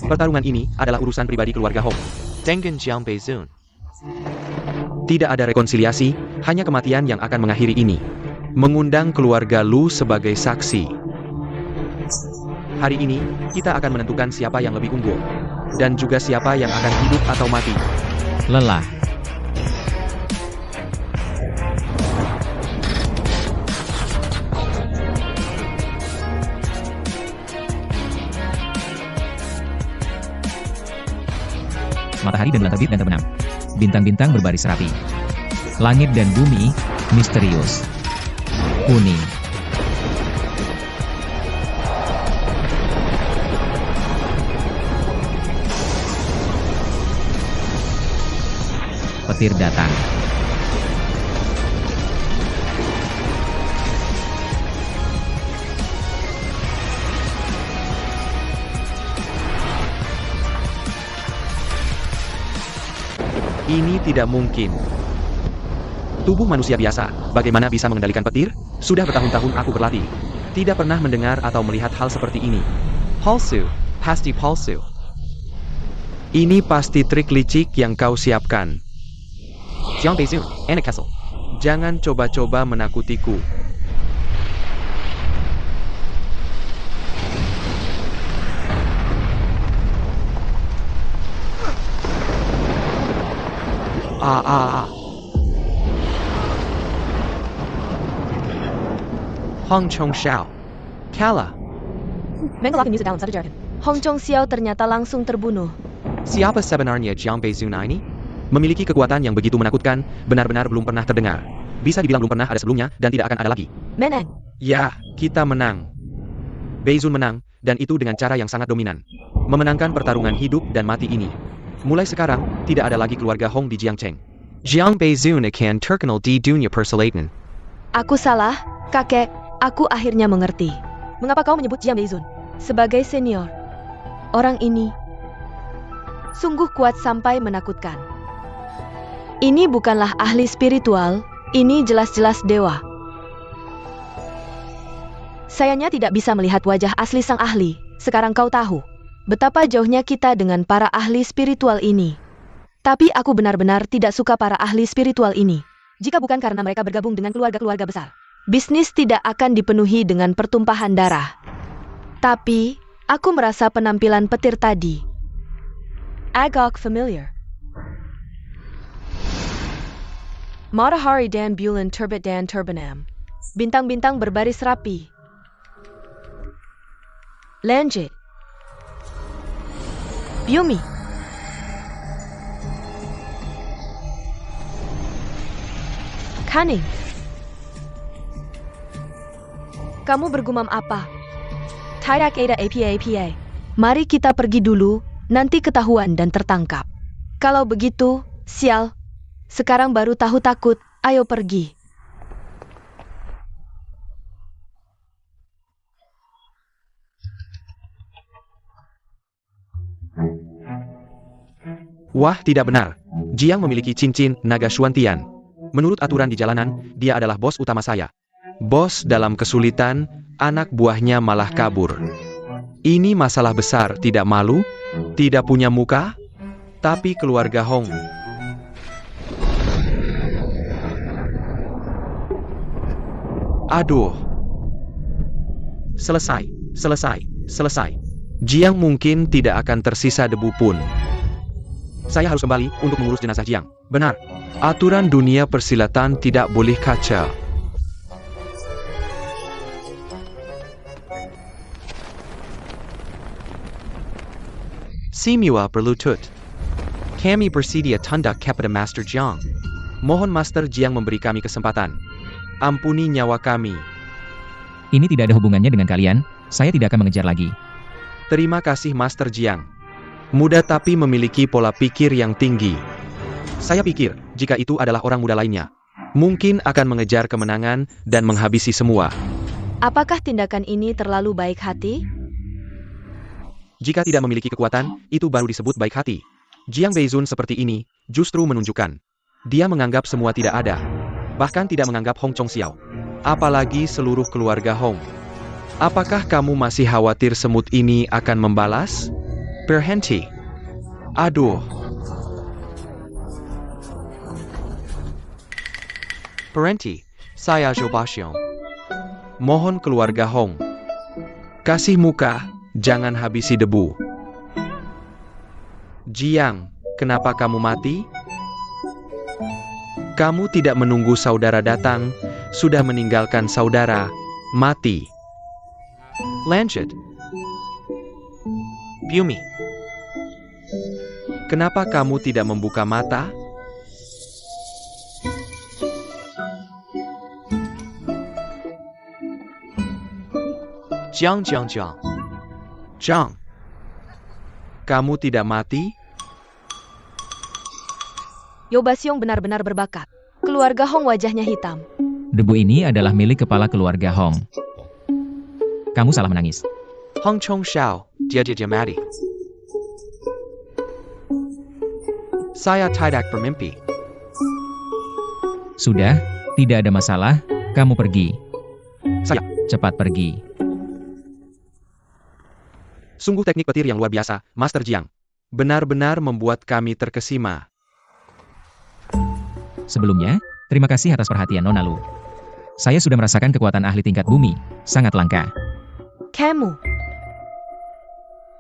Pertarungan ini adalah urusan pribadi keluarga Hong. Tengen Jiang Beizun. Tidak ada rekonsiliasi, hanya kematian yang akan mengakhiri ini. Mengundang keluarga Lu sebagai saksi. Hari ini, kita akan menentukan siapa yang lebih unggul. Dan juga siapa yang akan hidup atau mati. Lelah. Matahari dan bulan terbit dan terbenam. Bintang-bintang berbaris rapi. Langit dan bumi misterius. Kuning. Petir datang. Ini tidak mungkin. Tubuh manusia biasa, bagaimana bisa mengendalikan petir? Sudah bertahun-tahun aku berlatih. Tidak pernah mendengar atau melihat hal seperti ini. Palsu. Pasti palsu. Ini pasti trik licik yang kau siapkan. Jiang Beizun, Anna Kessel. Jangan coba-coba menakutiku. Hong Chong Xiao. Kalah. Mengelak music dalam satu jargon. Hong Chong Xiao ternyata langsung terbunuh. Siapa sebenarnya Jiang Beizun ini? Memiliki kekuatan yang begitu menakutkan, benar-benar belum pernah terdengar. Bisa dibilang belum pernah ada sebelumnya, dan tidak akan ada lagi. Menang. Ya, kita menang. Beizun menang, dan itu dengan cara yang sangat dominan. Memenangkan pertarungan hidup dan mati ini. Mulai sekarang, tidak ada lagi keluarga Hong di Jiangcheng. Jiang Beizun akan terkenal di dunia persilatan. Aku salah, kakek. Aku akhirnya mengerti. Mengapa kau menyebut Jiang Beizun sebagai senior? Orang ini sungguh kuat sampai menakutkan. Ini bukanlah ahli spiritual, ini jelas-jelas dewa. Sayangnya tidak bisa melihat wajah asli sang ahli. Sekarang kau tahu betapa jauhnya kita dengan para ahli spiritual ini. Tapi aku benar-benar tidak suka para ahli spiritual ini. Jika bukan karena mereka bergabung dengan keluarga-keluarga besar, bisnis tidak akan dipenuhi dengan pertumpahan darah. Tapi, aku merasa penampilan petir tadi agak familiar. Matahari dan bulan terbit dan terbenam. Bintang-bintang berbaris rapi. Lanjut. Bumi. Cunning. Kamu bergumam apa? Tidak ada apa-apa. Mari kita pergi dulu, nanti ketahuan dan tertangkap. Kalau begitu, sial. Sekarang baru tahu takut, ayo pergi. Wah, tidak benar. Jiang memiliki cincin naga Xuantian. Menurut aturan di jalanan, dia adalah bos utama saya. Bos dalam kesulitan, anak buahnya malah kabur. Ini masalah besar, tidak malu? Tidak punya muka? Tapi keluarga Hong. Aduh. Selesai. Jiang mungkin tidak akan tersisa debu pun. Saya harus kembali untuk mengurus jenazah Jiang. Benar. Aturan dunia persilatan tidak boleh kacau. Simua berlutut. Kami bersedia tunduk kepada Master Jiang. Mohon Master Jiang memberi kami kesempatan. Ampuni nyawa kami. Ini tidak ada hubungannya dengan kalian, saya tidak akan mengejar lagi. Terima kasih Master Jiang. Muda tapi memiliki pola pikir yang tinggi. Saya pikir, jika itu adalah orang muda lainnya, mungkin akan mengejar kemenangan dan menghabisi semua. Apakah tindakan ini terlalu baik hati? Jika tidak memiliki kekuatan, itu baru disebut baik hati. Jiang Beizun seperti ini, justru menunjukkan. Dia menganggap semua tidak ada. Bahkan tidak menganggap Hong Chong Xiao. Apalagi seluruh keluarga Hong. Apakah kamu masih khawatir semut ini akan membalas? Berhenti. Aduh. Berhenti. Saya Jobasyong. Mohon keluarga Hong. Kasih muka, jangan habisi debu. Jiang, kenapa kamu mati? Kamu tidak menunggu saudara datang, sudah meninggalkan saudara, mati. Lanjut. Bumi. Kenapa kamu tidak membuka mata? Jiang. Zhang. Kamu tidak mati? Yobasyong benar-benar berbakat. Keluarga Hong wajahnya hitam. Debu ini adalah milik kepala keluarga Hong. Kamu salah menangis. Hong Chong Xiao. Dia mati. Saya tidak bermimpi. Sudah, tidak ada masalah, kamu pergi. Saya. Cepat pergi. Sungguh teknik petir yang luar biasa, Master Jiang. Benar-benar membuat kami terkesima. Sebelumnya, terima kasih atas perhatian Nona Lu. Saya sudah merasakan kekuatan ahli tingkat bumi, sangat langka. Kamu.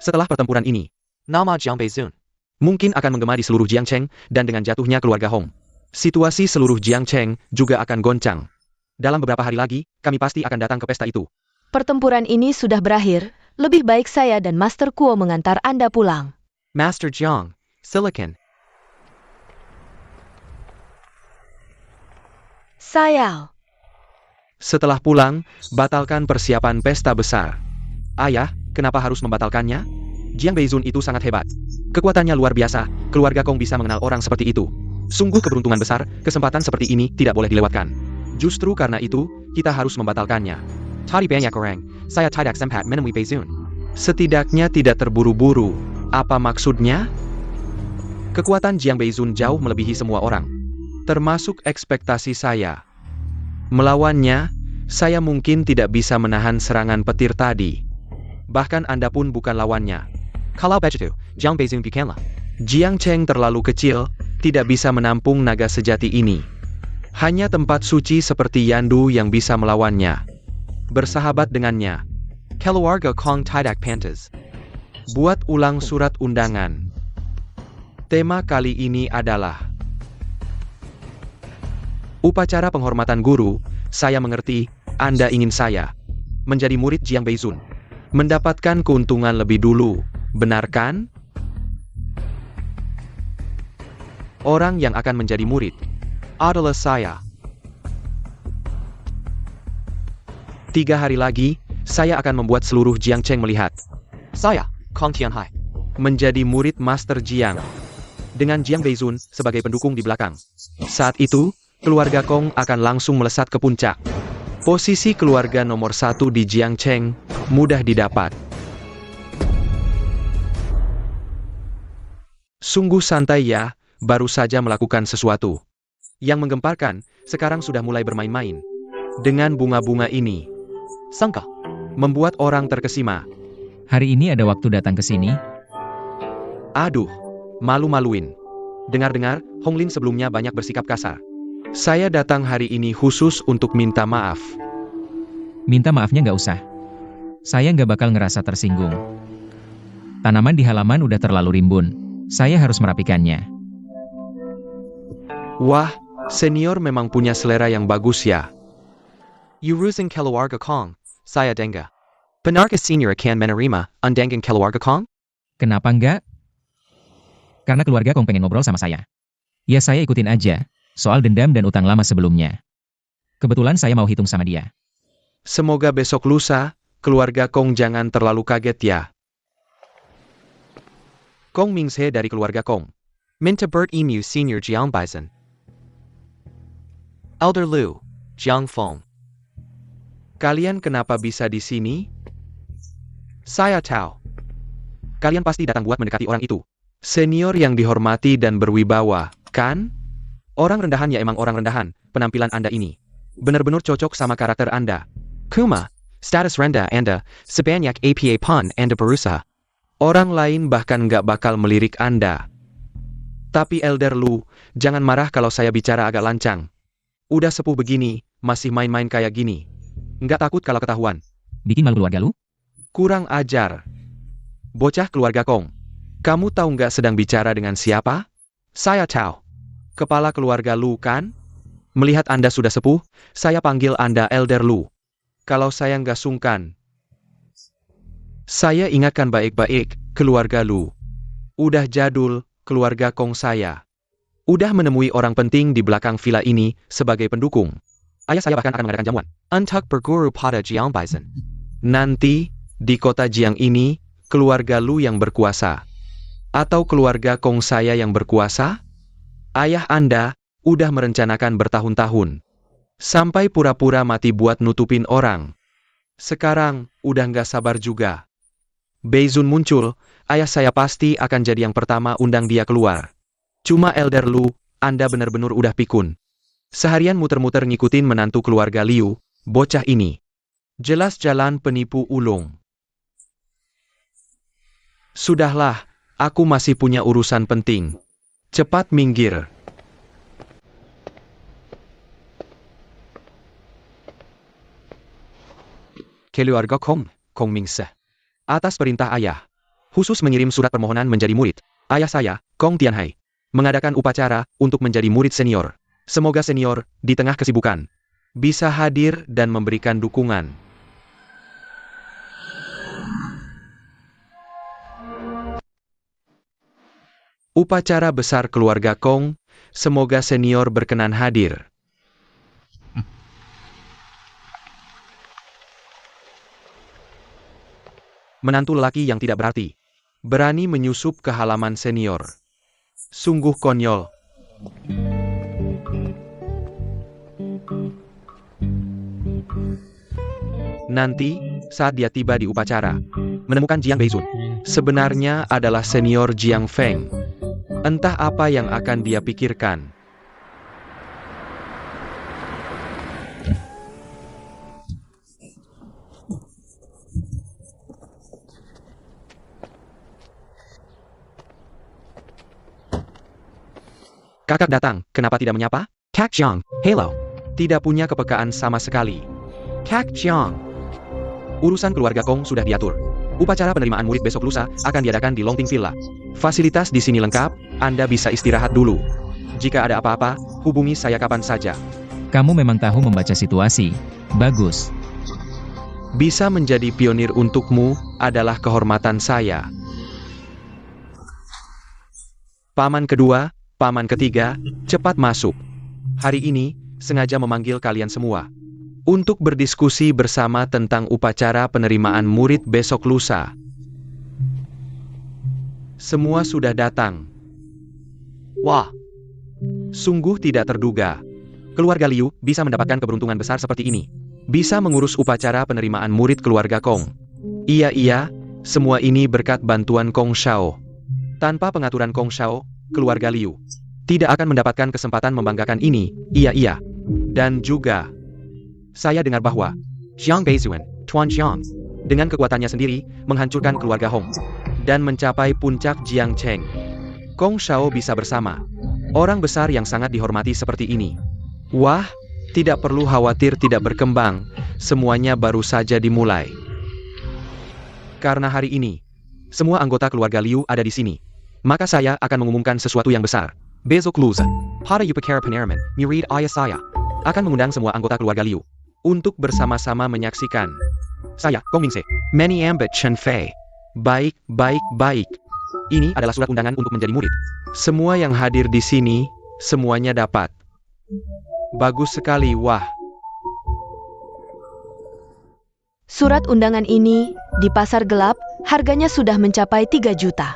Setelah pertempuran ini, Nama Jiang Beizun. mungkin akan menggema di seluruh Jiangcheng, dan dengan jatuhnya keluarga Hong, situasi seluruh Jiangcheng juga akan goncang. Dalam beberapa hari lagi, kami pasti akan datang ke pesta itu. Pertempuran ini sudah berakhir. Lebih baik saya dan Master Kuo mengantar Anda pulang. Master Jiang. Silicon. Sayal. Setelah pulang, batalkan persiapan pesta besar. Ayah, kenapa harus membatalkannya? Jiang Beizun itu sangat hebat. Kekuatannya luar biasa, keluarga Kong bisa mengenal orang seperti itu. Sungguh keberuntungan besar, kesempatan seperti ini tidak boleh dilewatkan. Justru karena itu, kita harus membatalkannya. Tadi banyak orang. Saya tidak sempat menemui Beizun. Setidaknya tidak terburu-buru. Apa maksudnya? Kekuatan Jiang Beizun jauh melebihi semua orang. Termasuk ekspektasi saya. Melawannya, saya mungkin tidak bisa menahan serangan petir tadi. Bahkan Anda pun bukan lawannya. Kalau begitu, Jiang Beizun bukanlah. Jiangcheng terlalu kecil, tidak bisa menampung naga sejati ini. Hanya tempat suci seperti Yandu yang bisa melawannya. Bersahabat dengannya. Keluarga Kong tidak pantas. Buat ulang surat undangan. Tema kali ini adalah upacara penghormatan guru. Saya mengerti, Anda ingin saya menjadi murid Jiang Beizun. Mendapatkan keuntungan lebih dulu, benar kan? Orang yang akan menjadi murid adalah saya. 3 hari lagi, saya akan membuat seluruh Jiangcheng melihat Saya, Kong Tianhai. menjadi murid Master Jiang. Dengan Jiang Beizun sebagai pendukung di belakang. Saat itu, keluarga Kong akan langsung melesat ke puncak. Posisi keluarga nomor 1 di Jiangcheng mudah didapat. Sungguh santai ya, baru saja melakukan sesuatu. Yang menggemparkan, sekarang sudah mulai bermain-main. Dengan bunga-bunga ini. Sangka. Membuat orang terkesima. Hari ini ada waktu datang ke sini? Aduh, malu-maluin. Dengar-dengar, Hong Lin sebelumnya banyak bersikap kasar. Saya datang hari ini khusus untuk minta maaf. Minta maafnya nggak usah. Saya nggak bakal ngerasa tersinggung. Tanaman di halaman udah terlalu rimbun. Saya harus merapikannya. Wah, senior memang punya selera yang bagus ya. Urusan keluarga Kong. Saya Denga. Benarkah senior akan menerima undangan keluarga Kong? Kenapa enggak? Karena keluarga Kong pengen ngobrol sama saya. Ya saya ikutin aja, soal dendam dan utang lama sebelumnya. Kebetulan saya mau hitung sama dia. Semoga besok lusa, keluarga Kong jangan terlalu kaget ya. Kong Mingse dari keluarga Kong. Minta Bert Emu Senior Jiang Bison. Elder Lu. Jiang Feng. Kalian kenapa bisa di sini? Saya tahu. Kalian pasti datang buat mendekati orang itu. Senior yang dihormati dan berwibawa, kan? Orang rendahan ya emang orang rendahan, penampilan Anda ini. Benar-benar cocok sama karakter Anda. Kuma. Status rendah Anda. Sebanyak APA pun Anda berusaha. Orang lain bahkan nggak bakal melirik Anda. Tapi Elder Lu, jangan marah kalau saya bicara agak lancang. Udah sepuh begini, masih main-main kayak gini. Nggak takut kalau ketahuan. Bikin malu keluarga lu? Kurang ajar. Bocah keluarga Kong. Kamu tahu nggak sedang bicara dengan siapa? Saya tahu. Kepala keluarga Lu kan? Melihat Anda sudah sepuh, saya panggil Anda Elder Lu. Kalau saya nggak sungkan. Saya ingatkan baik-baik, keluarga Lu. Udah jadul, keluarga Kong saya. Udah menemui orang penting di belakang villa ini sebagai pendukung. Ayah saya bahkan akan mengadakan jamuan. Untuk berguru pada Jiang Bison. Nanti, di kota Jiang ini, keluarga Lu yang berkuasa. Atau keluarga Kong saya yang berkuasa? Ayah Anda udah merencanakan bertahun-tahun. Sampai pura-pura mati buat nutupin orang. Sekarang, udah nggak sabar juga. Beizun muncul, ayah saya pasti akan jadi yang pertama undang dia keluar. Cuma Elder Lu, Anda benar-benar udah pikun. Seharian muter-muter ngikutin menantu keluarga Liu, bocah ini. Jelas jalan penipu ulung. Sudahlah, aku masih punya urusan penting. Cepat minggir. Keluarga Kong Mingse. Atas perintah ayah, khusus mengirim surat permohonan menjadi murid. Ayah saya, Kong Tianhai, mengadakan upacara untuk menjadi murid senior. Semoga senior, di tengah kesibukan, bisa hadir dan memberikan dukungan. Upacara besar keluarga Kong, semoga senior berkenan hadir. Menantu lelaki yang tidak berarti, berani menyusup ke halaman senior. Sungguh konyol. Nanti, saat dia tiba di upacara, menemukan Jiang Beizun, sebenarnya adalah senior Jiang Feng. Entah apa yang akan dia pikirkan. Kakak datang, kenapa tidak menyapa? Kak Jiang, hello. Tidak punya kepekaan sama sekali. Kak Jiang. Urusan keluarga Kong sudah diatur. Upacara penerimaan murid besok lusa akan diadakan di Longting Villa. Fasilitas di sini lengkap, Anda bisa istirahat dulu. Jika ada apa-apa, hubungi saya kapan saja. Kamu memang tahu membaca situasi. Bagus. Bisa menjadi pionir untukmu adalah kehormatan saya. Paman kedua, paman ketiga, cepat masuk. Hari ini, sengaja memanggil kalian semua untuk berdiskusi bersama tentang upacara penerimaan murid besok lusa. Semua sudah datang. Wah, sungguh tidak terduga. Keluarga Liu bisa mendapatkan keberuntungan besar seperti ini. Bisa mengurus upacara penerimaan murid keluarga Kong. Iya, semua ini berkat bantuan Kong Shao. Tanpa pengaturan Kong Shao, keluarga Liu tidak akan mendapatkan kesempatan membanggakan ini. Iya. Dan juga, saya dengar bahwa Jiang Beizun, Tuan Jiang, dengan kekuatannya sendiri, menghancurkan keluarga Hong dan mencapai puncak Jiang Cheng. Kong Shao bisa bersama orang besar yang sangat dihormati seperti ini. Wah, tidak perlu khawatir tidak berkembang, semuanya baru saja dimulai. Karena hari ini, semua anggota keluarga Liu ada di sini, maka saya akan mengumumkan sesuatu yang besar. Besok lusa, pada upacara penerimaan murid ayah saya Akan mengundang semua anggota keluarga Liu untuk bersama-sama menyaksikan. Saya, Kong Mingse, Many Ambit Chen Fei. Baik. Ini adalah surat undangan untuk menjadi murid. Semua yang hadir di sini, semuanya dapat. Bagus sekali, wah. Surat undangan ini, di pasar gelap, harganya sudah mencapai 3 juta.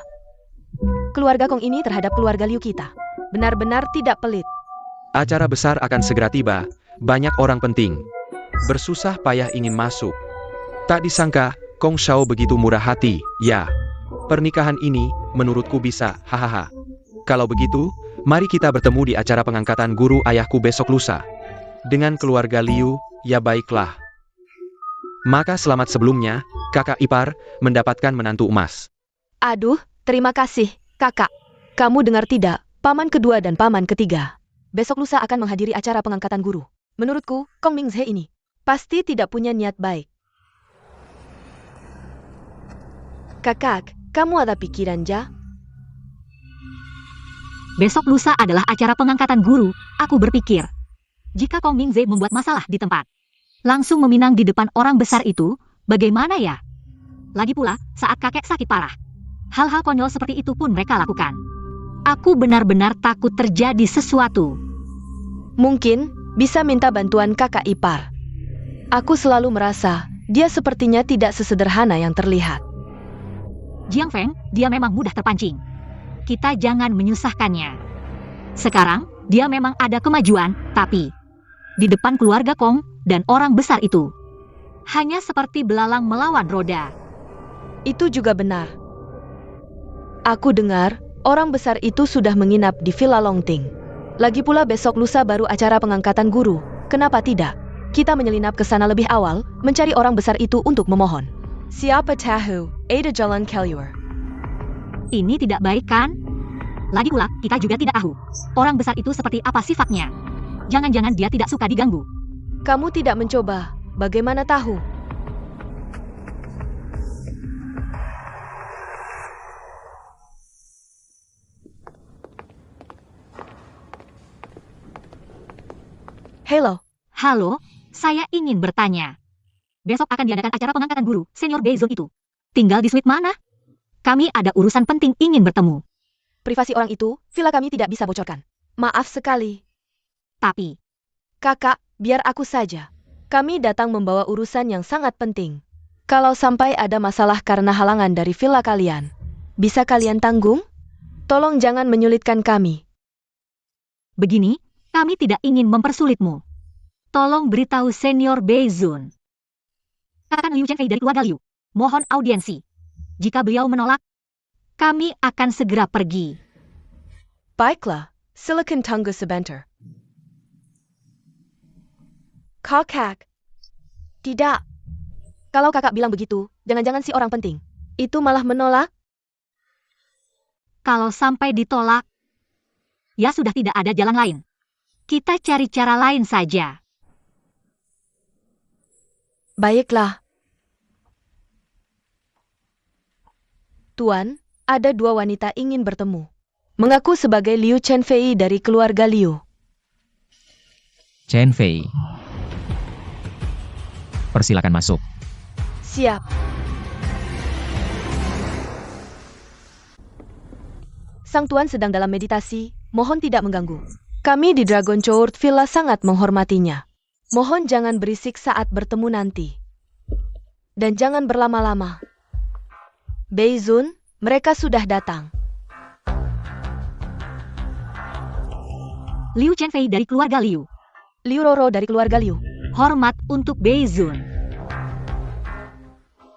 Keluarga Kong ini terhadap keluarga Liu kita benar-benar tidak pelit. Acara besar akan segera tiba, banyak orang penting bersusah payah ingin masuk. Tak disangka, Kong Shao begitu murah hati, ya. Pernikahan ini, menurutku bisa, hahaha. Kalau begitu, mari kita bertemu di acara pengangkatan guru ayahku besok lusa. Dengan keluarga Liu, ya baiklah. Maka selamat sebelumnya, kakak ipar, mendapatkan menantu emas. Aduh, terima kasih, kakak. Kamu dengar tidak, paman kedua dan paman ketiga. Besok lusa akan menghadiri acara pengangkatan guru. Menurutku, Kong Mingzhe ini pasti tidak punya niat baik. Kakak, kamu ada pikiran ja? Besok lusa adalah acara pengangkatan guru. Aku berpikir, jika Kong Mingzhe membuat masalah di tempat, langsung meminang di depan orang besar itu, bagaimana ya? Lagi pula, saat kakek sakit parah, hal-hal konyol seperti itu pun mereka lakukan. Aku benar-benar takut terjadi sesuatu. Mungkin bisa minta bantuan kakak ipar. Aku selalu merasa dia sepertinya tidak sesederhana yang terlihat. Jiang Feng, dia memang mudah terpancing. Kita jangan menyusahkannya. Sekarang, dia memang ada kemajuan, tapi di depan keluarga Kong dan orang besar itu, hanya seperti belalang melawan roda. Itu juga benar. Aku dengar, orang besar itu sudah menginap di Villa Longting. Lagi pula besok lusa baru acara pengangkatan guru. Kenapa tidak? Kita menyelinap ke sana lebih awal, mencari orang besar itu untuk memohon. Siapa tahu, ada jalan keluar. Ini tidak baik kan? Lagi pula, kita juga tidak tahu orang besar itu seperti apa sifatnya. Jangan-jangan dia tidak suka diganggu. Kamu tidak mencoba, bagaimana tahu? Halo. Halo, saya ingin bertanya. Besok akan diadakan acara pengangkatan guru, senior Beizon itu. Tinggal di suite mana? Kami ada urusan penting ingin bertemu. Privasi orang itu, villa kami tidak bisa bocorkan. Maaf sekali. Tapi, Kakak, biar aku saja. Kami datang membawa urusan yang sangat penting. Kalau sampai ada masalah karena halangan dari villa kalian, bisa kalian tanggung? Tolong jangan menyulitkan kami. begini, kami tidak ingin mempersulitmu. Tolong beritahu senior Beizon. Katakan Liu Chenfei dari keluarga Liu. Mohon audiensi. Jika beliau menolak, kami akan segera pergi. Baiklah, silakan tunggu sebentar. Kakak. Tidak. Kalau kakak bilang begitu, jangan-jangan si orang penting itu malah menolak? Kalau sampai ditolak, ya sudah tidak ada jalan lain. Kita cari cara lain saja. Baiklah. Tuan, ada dua wanita ingin bertemu. Mengaku sebagai Liu Chenfei dari keluarga Liu. Chen Fei. Persilakan masuk. Siap. Sang tuan sedang dalam meditasi, mohon tidak mengganggu. Kami di Dragon Court Villa sangat menghormatinya. Mohon jangan berisik saat bertemu nanti. Dan jangan berlama-lama. Beizun, mereka sudah datang. Liu Chenfei dari keluarga Liu. Liu Roro dari keluarga Liu. Hormat untuk Beizun.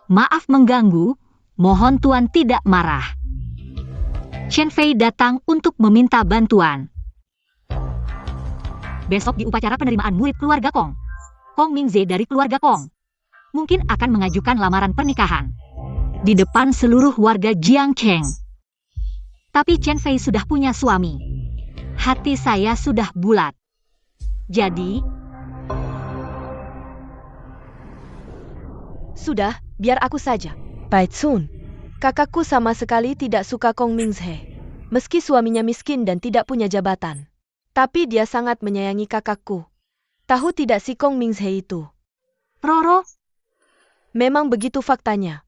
Maaf mengganggu, mohon tuan tidak marah. Chenfei datang untuk meminta bantuan. Besok di upacara penerimaan murid keluarga Kong, Kong Mingzhe dari keluarga Kong mungkin akan mengajukan lamaran pernikahan di depan seluruh warga Jiangcheng. Tapi Chenfei sudah punya suami. Hati saya sudah bulat. Jadi, sudah, biar aku saja. Baitsun, kakakku sama sekali tidak suka Kong Mingzhe. Meski suaminya miskin dan tidak punya jabatan. Tapi dia sangat menyayangi kakakku. Tahu tidak si Kong Mingzhe itu? Roro, Memang begitu faktanya.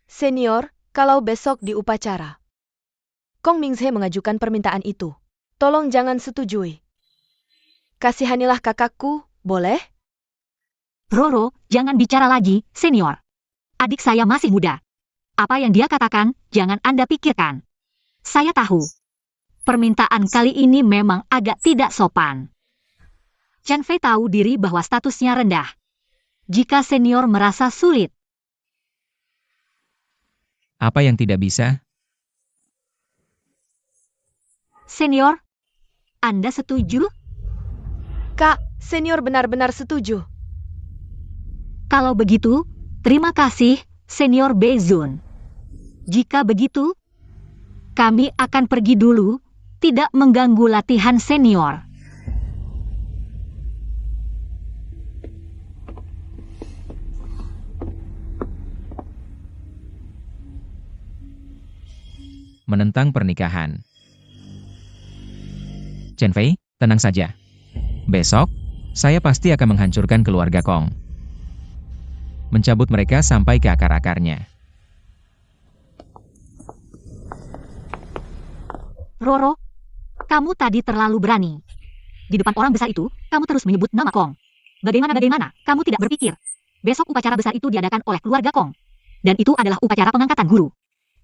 Senior, kalau besok di upacara, Kong Mingzhe mengajukan permintaan itu. Tolong jangan setujui. Kasihanilah kakakku, boleh? Roro, jangan bicara lagi, senior. Adik saya masih muda. Apa yang dia katakan, jangan Anda pikirkan. Saya tahu. Permintaan kali ini memang agak tidak sopan. Chenfei tahu diri bahwa statusnya rendah. Jika senior merasa sulit, Apa yang tidak bisa? senior, Anda setuju? Kak, senior benar-benar setuju. Kalau begitu, terima kasih, senior Beizun. Jika begitu, kami akan pergi dulu, tidak mengganggu latihan senior. Menentang pernikahan. Chen Fei, tenang saja. Besok, saya pasti akan menghancurkan keluarga Kong. Mencabut mereka sampai ke akar-akarnya. Roro, kamu tadi terlalu berani. Di depan orang besar itu, kamu terus menyebut nama Kong. Bagaimana kamu tidak berpikir? Besok upacara besar itu diadakan oleh keluarga Kong. Dan itu adalah upacara pengangkatan guru.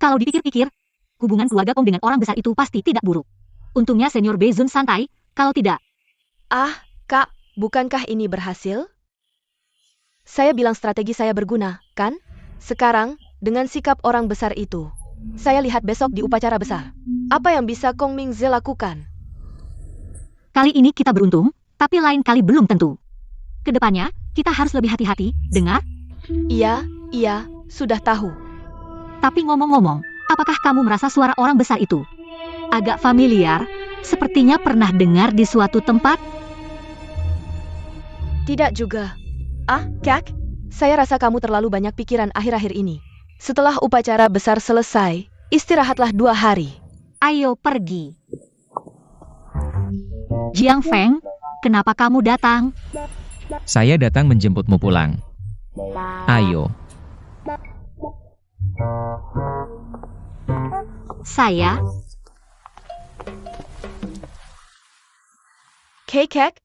Kalau dipikir-pikir, hubungan keluarga Kong dengan orang besar itu pasti tidak buruk. Untungnya senior Beizun santai, kalau tidak. Ah, Kak, bukankah ini berhasil? Saya bilang strategi saya berguna, kan? Sekarang, dengan sikap orang besar itu, saya lihat besok di upacara besar. Apa yang bisa Kong Mingze lakukan? Kali ini kita beruntung, tapi lain kali belum tentu. Kedepannya, kita harus lebih hati-hati, dengar? Iya, sudah tahu. Tapi ngomong-ngomong, apakah kamu merasa suara orang besar itu agak familiar? Sepertinya pernah dengar di suatu tempat? Tidak juga. Ah, Kak, saya rasa kamu terlalu banyak pikiran akhir-akhir ini. Setelah upacara besar selesai, istirahatlah 2 hari. Ayo pergi. Jiang Feng, kenapa kamu datang? Saya datang menjemputmu pulang. Ayo. Saya, Kek,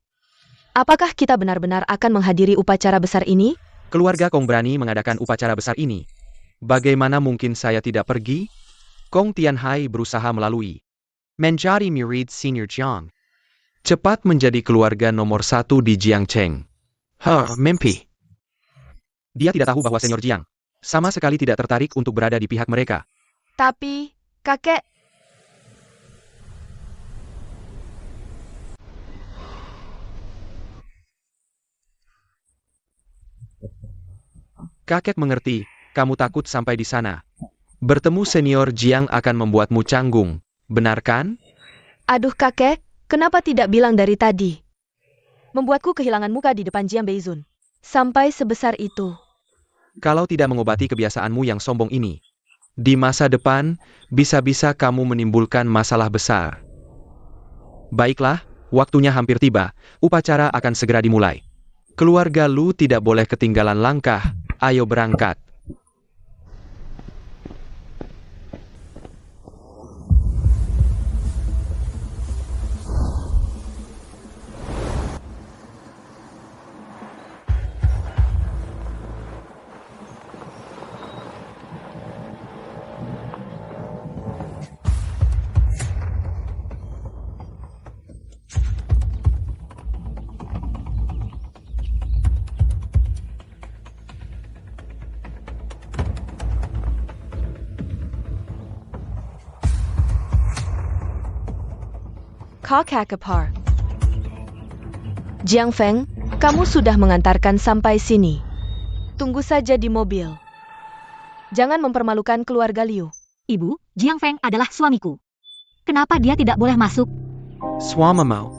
apakah kita benar-benar akan menghadiri upacara besar ini? Keluarga Kong berani mengadakan upacara besar ini. Bagaimana mungkin saya tidak pergi? Kong Tianhai berusaha menjadi murid senior Jiang. Cepat menjadi keluarga nomor 1 di Jiangcheng. Mimpi. Dia tidak tahu bahwa senior Jiang sama sekali tidak tertarik untuk berada di pihak mereka. Tapi, kakek, Kakek mengerti, kamu takut sampai di sana. Bertemu senior Jiang akan membuatmu canggung, benar kan? aduh kakek, kenapa tidak bilang dari tadi? Membuatku kehilangan muka di depan Jiang Beizun. Sampai sebesar itu. Kalau tidak mengobati kebiasaanmu yang sombong ini, di masa depan, bisa-bisa kamu menimbulkan masalah besar. Baiklah, waktunya hampir tiba, upacara akan segera dimulai. Keluarga Lu tidak boleh ketinggalan langkah, ayo berangkat. Kakak. Jiang Feng, kamu sudah mengantarkan sampai sini. Tunggu saja di mobil. Jangan mempermalukan keluarga Liu. Ibu, Jiang Feng adalah suamiku. Kenapa dia tidak boleh masuk? Suami mau.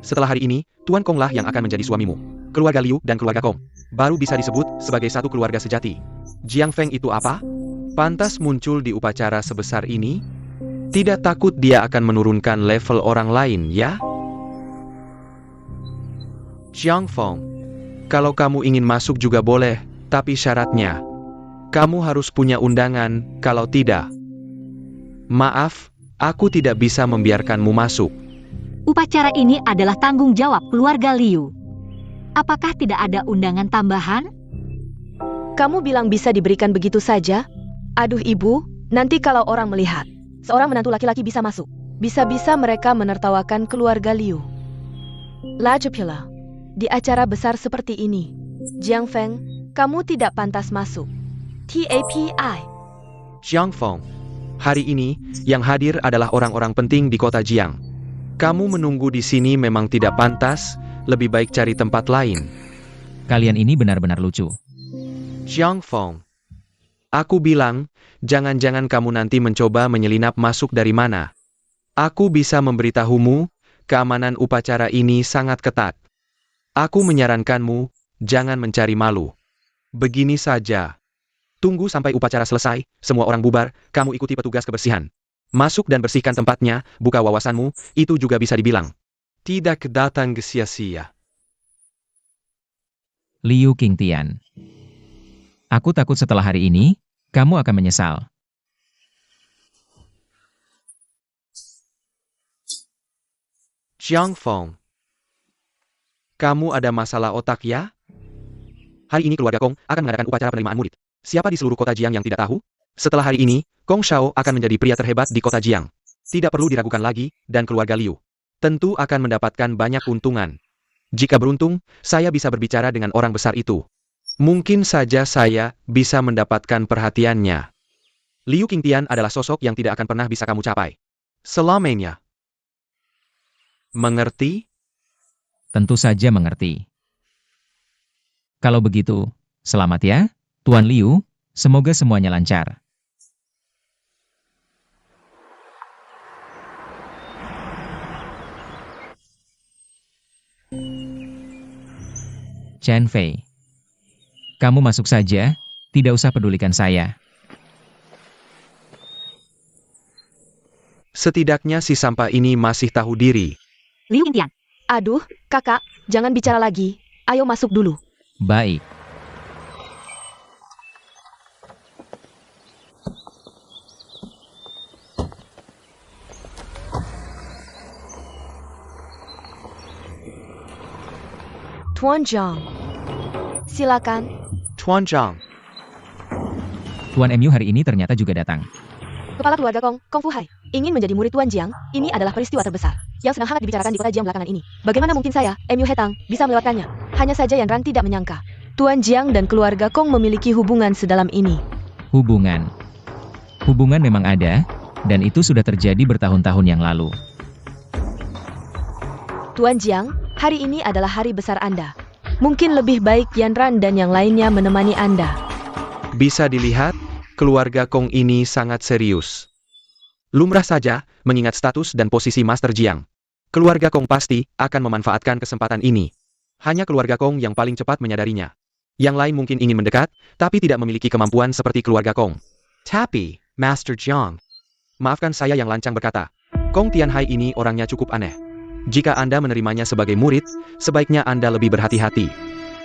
Setelah hari ini, Tuan Kong lah yang akan menjadi suamimu. Keluarga Liu dan keluarga Kong baru bisa disebut sebagai satu keluarga sejati. Jiang Feng itu apa? Pantas muncul di upacara sebesar ini? Tidak takut dia akan menurunkan level orang lain, ya? Jiang Feng, kalau kamu ingin masuk juga boleh, tapi syaratnya, kamu harus punya undangan, kalau tidak. Maaf, aku tidak bisa membiarkanmu masuk. Upacara ini adalah tanggung jawab keluarga Liu. Apakah tidak ada undangan tambahan? Kamu bilang bisa diberikan begitu saja? Aduh ibu, nanti kalau orang melihat, seorang menantu laki-laki bisa masuk. Bisa-bisa mereka menertawakan keluarga Liu. Lajupila, di acara besar seperti ini, Jiang Feng, kamu tidak pantas masuk. TAPI. Jiang Feng, hari ini, yang hadir adalah orang-orang penting di kota Jiang. Kamu menunggu di sini memang tidak pantas, lebih baik cari tempat lain. Kalian ini benar-benar lucu. Jiang Feng, Aku bilang, jangan-jangan kamu nanti mencoba menyelinap masuk dari mana. Aku bisa memberitahumu, keamanan upacara ini sangat ketat. Aku menyarankanmu, jangan mencari malu. Begini saja. Tunggu sampai upacara selesai, semua orang bubar, kamu ikuti petugas kebersihan. Masuk dan bersihkan tempatnya, buka wawasanmu, itu juga bisa dibilang. Tidak datang sia-sia. Liu Qingtian. Aku takut setelah hari ini, kamu akan menyesal. Jiang Feng. Kamu ada masalah otak ya? Hari ini keluarga Kong akan mengadakan upacara penerimaan murid. Siapa di seluruh kota Jiang yang tidak tahu? Setelah hari ini, Kong Shao akan menjadi pria terhebat di kota Jiang. Tidak perlu diragukan lagi, dan keluarga Liu tentu akan mendapatkan banyak keuntungan. Jika beruntung, saya bisa berbicara dengan orang besar itu. Mungkin saja saya bisa mendapatkan perhatiannya. Liu Qingtian adalah sosok yang tidak akan pernah bisa kamu capai. Selamanya. Mengerti? Tentu saja mengerti. Kalau begitu, selamat ya, Tuan Liu, semoga semuanya lancar. Chen Fei. Kamu masuk saja, tidak usah pedulikan saya. Setidaknya si sampah ini masih tahu diri. Liu Qingtian. Aduh, kakak, jangan bicara lagi. Ayo masuk dulu. Baik. Tuan Zhang. Silakan. Tuan Zhang. Tuan MU hari ini ternyata juga datang. Kepala keluarga Kong Fu Hai, ingin menjadi murid Tuan Jiang, ini adalah peristiwa terbesar yang sedang hangat dibicarakan di kota Jiang belakangan ini. Bagaimana mungkin saya, MU Hetang, bisa melewatkannya? Hanya saja Yan Ran tidak menyangka. Tuan Jiang dan keluarga Kong memiliki hubungan sedalam ini. Hubungan. Hubungan memang ada, dan itu sudah terjadi bertahun-tahun yang lalu. Tuan Jiang, hari ini adalah hari besar Anda. Mungkin lebih baik Yan Ran dan yang lainnya menemani Anda. Bisa dilihat, keluarga Kong ini sangat serius. Lumrah saja, mengingat status dan posisi Master Jiang. Keluarga Kong pasti akan memanfaatkan kesempatan ini. Hanya keluarga Kong yang paling cepat menyadarinya. Yang lain mungkin ingin mendekat, tapi tidak memiliki kemampuan seperti keluarga Kong. Tapi, Master Jiang. Maafkan saya yang lancang berkata. Kong Tianhai ini orangnya cukup aneh. Jika Anda menerimanya sebagai murid, sebaiknya Anda lebih berhati-hati.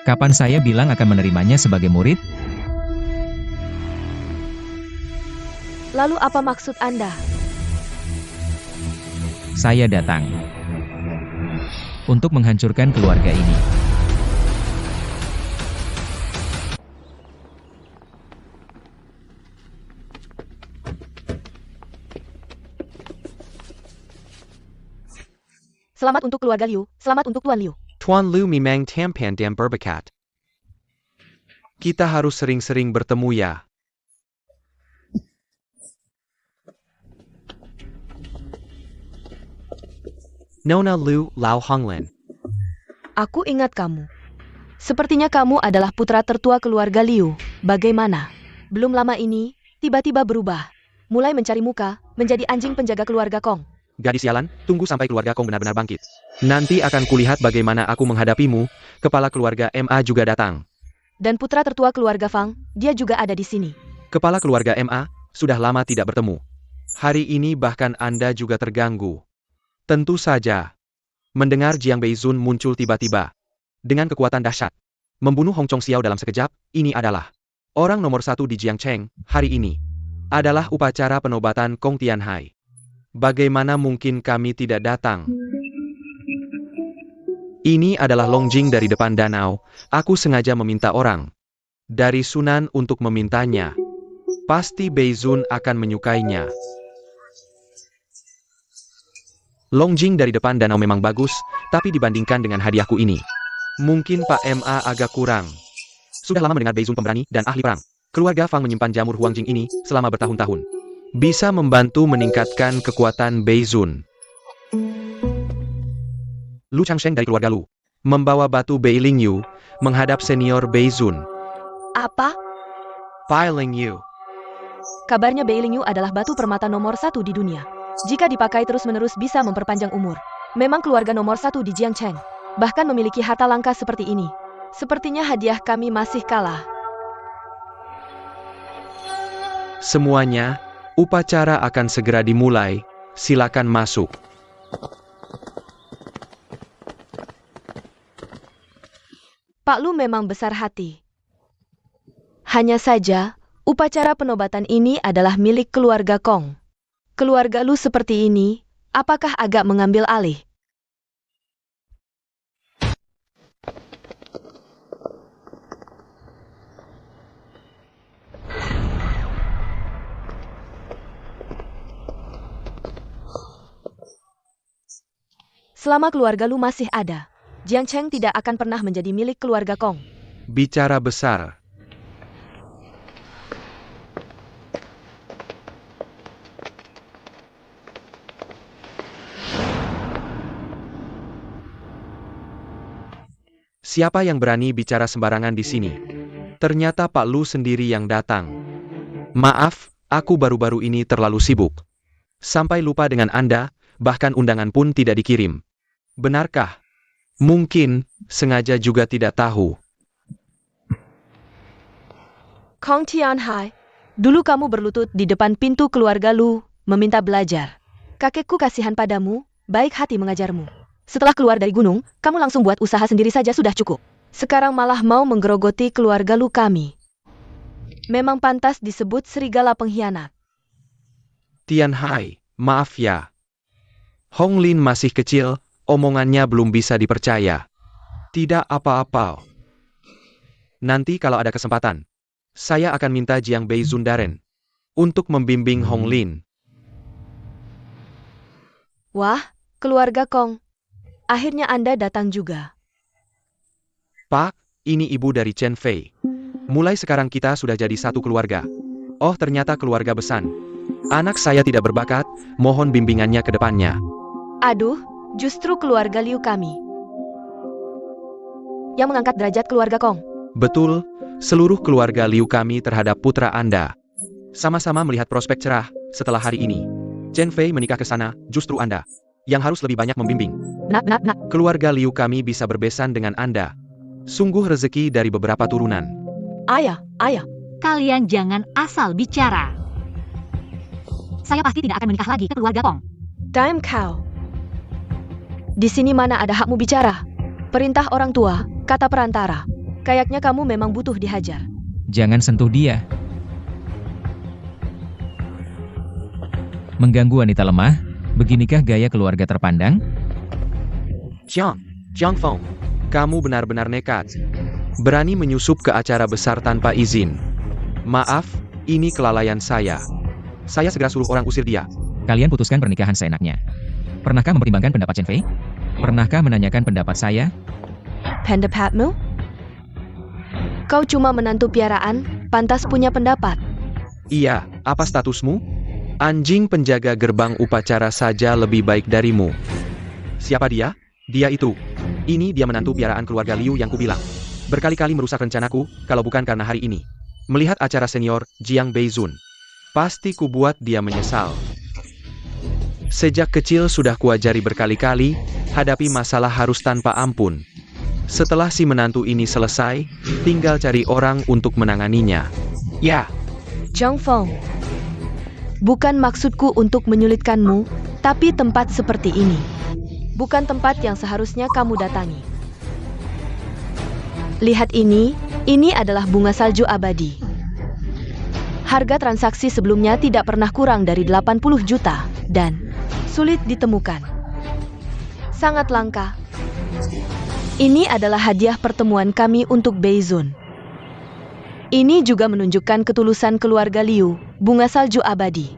Kapan saya bilang akan menerimanya sebagai murid? Lalu apa maksud Anda? Saya datang untuk menghancurkan keluarga ini. Selamat untuk keluarga Liu, selamat untuk Tuan Liu. Tuan Lu memang tampan dan berbakat. Kita harus sering-sering bertemu ya. Nona Lu Lao Honglen. Aku ingat kamu. Sepertinya kamu adalah putra tertua keluarga Liu. Bagaimana? Belum lama ini, tiba-tiba berubah. Mulai mencari muka, menjadi anjing penjaga keluarga Kong. Gadis sialan, tunggu sampai keluarga Kong benar-benar bangkit. Nanti akan kulihat bagaimana aku menghadapimu. Kepala keluarga MA juga datang. Dan putra tertua keluarga Fang, dia juga ada di sini. Kepala keluarga MA, sudah lama tidak bertemu. Hari ini bahkan Anda juga terganggu. Tentu saja. Mendengar Jiang Beizun muncul tiba-tiba. Dengan kekuatan dahsyat. Membunuh Hong Chong Xiao dalam sekejap, ini adalah orang nomor 1 di Jiangcheng, hari ini. Adalah upacara penobatan Kong Tianhai. Bagaimana mungkin kami tidak datang? Ini adalah Longjing dari depan danau. Aku sengaja meminta orang dari Sunan untuk memintanya. Pasti Beizun akan menyukainya. Longjing dari depan danau memang bagus, tapi dibandingkan dengan hadiahku ini, mungkin Pak MA agak kurang. Sudah lama mendengar Beizun pemberani dan ahli perang. Keluarga Fang menyimpan jamur Huangjing ini selama bertahun-tahun. Bisa membantu meningkatkan kekuatan Beizun. Lu Changsheng dari keluarga Lu membawa batu Beiling Yu menghadap senior Beizun. Apa? Beiling Yu Kabarnya Beilingyu adalah batu permata nomor 1 di dunia. Jika dipakai terus-menerus bisa memperpanjang umur. Memang keluarga nomor 1 di Jiangcheng. Bahkan memiliki harta langka seperti ini. Sepertinya hadiah kami masih kalah. Semuanya, upacara akan segera dimulai. Silakan masuk. Pak Lu memang besar hati. Hanya saja, upacara penobatan ini adalah milik keluarga Kong. Keluarga Lu seperti ini, apakah agak mengambil alih? Selama keluarga Lu masih ada, Jiangcheng tidak akan pernah menjadi milik keluarga Kong. Bicara besar. Siapa yang berani bicara sembarangan di sini? Ternyata Pak Lu sendiri yang datang. Maaf, aku baru-baru ini terlalu sibuk. Sampai lupa dengan Anda, bahkan undangan pun tidak dikirim. Benarkah? Mungkin, sengaja juga tidak tahu. Kong Tianhai, dulu kamu berlutut di depan pintu keluarga Lu, meminta belajar. Kakekku kasihan padamu, baik hati mengajarmu. Setelah keluar dari gunung, kamu langsung buat usaha sendiri saja sudah cukup. Sekarang malah mau menggerogoti keluarga Lu kami. Memang pantas disebut serigala pengkhianat. Tianhai, maaf ya. Hong Lin masih kecil, omongannya belum bisa dipercaya. Tidak apa-apa. Nanti kalau ada kesempatan, saya akan minta Jiang Beizun Daren untuk membimbing Hong Lin. Wah, keluarga Kong. Akhirnya Anda datang juga. Pak, ini ibu dari Chen Fei. Mulai sekarang kita sudah jadi satu keluarga. Oh, ternyata keluarga besan. Anak saya tidak berbakat, mohon bimbingannya ke depannya. Aduh, justru keluarga Liu kami yang mengangkat derajat keluarga Kong. Betul, seluruh keluarga Liu kami terhadap putra Anda. Sama-sama melihat prospek cerah setelah hari ini. Chen Fei menikah ke sana, justru Anda yang harus lebih banyak membimbing. Benar. Keluarga Liu kami bisa berbesan dengan Anda. Sungguh rezeki dari beberapa turunan. Ayah. Kalian jangan asal bicara. Saya pasti tidak akan menikah lagi ke keluarga Kong. Time cow. Di sini mana ada hakmu bicara? Perintah orang tua, kata perantara. Kayaknya kamu memang butuh dihajar. Jangan sentuh dia. Mengganggu wanita lemah, beginikah gaya keluarga terpandang? Jiang Feng, kamu benar-benar nekat. Berani menyusup ke acara besar tanpa izin. Maaf, ini kelalaian saya. Saya segera suruh orang usir dia. Kalian putuskan pernikahan seenaknya. Pernahkah mempertimbangkan pendapat Chen Fei? Pernahkah menanyakan pendapat saya? Pendapatmu? Kau cuma menantu piaraan, pantas punya pendapat. Iya, apa statusmu? Anjing penjaga gerbang upacara saja lebih baik darimu. Siapa dia? Dia itu. Ini dia menantu piaraan keluarga Liu yang kubilang. Berkali-kali merusak rencanaku, kalau bukan karena hari ini. Melihat acara senior, Jiang Beizun. Pasti kubuat dia menyesal. Sejak kecil sudah kuajari berkali-kali, hadapi masalah harus tanpa ampun. Setelah si menantu ini selesai, tinggal cari orang untuk menanganinya. Ya. Jiang Feng. Bukan maksudku untuk menyulitkanmu, tapi tempat seperti ini bukan tempat yang seharusnya kamu datangi. Lihat ini adalah bunga salju abadi. Harga transaksi sebelumnya tidak pernah kurang dari 80 juta, dan sulit ditemukan. Sangat langka. Ini adalah hadiah pertemuan kami untuk Beizun. Ini juga menunjukkan ketulusan keluarga Liu, bunga salju abadi.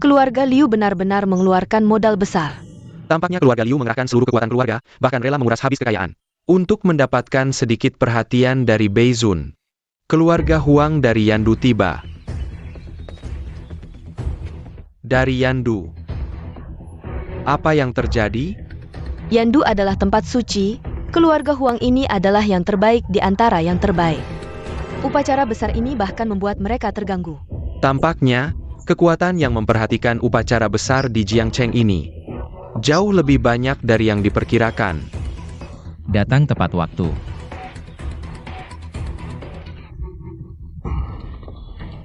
Keluarga Liu benar-benar mengeluarkan modal besar. Tampaknya keluarga Liu mengerahkan seluruh kekuatan keluarga, bahkan rela menguras habis kekayaan untuk mendapatkan sedikit perhatian dari Beizun. Keluarga Huang dari Yandu tiba. Dari Yandu. Apa yang terjadi? Yandu adalah tempat suci, keluarga Huang ini adalah yang terbaik di antara yang terbaik. Upacara besar ini bahkan membuat mereka terganggu. Tampaknya, Kekuatan yang memperhatikan upacara besar di Jiangcheng ini jauh lebih banyak dari yang diperkirakan. Datang tepat waktu.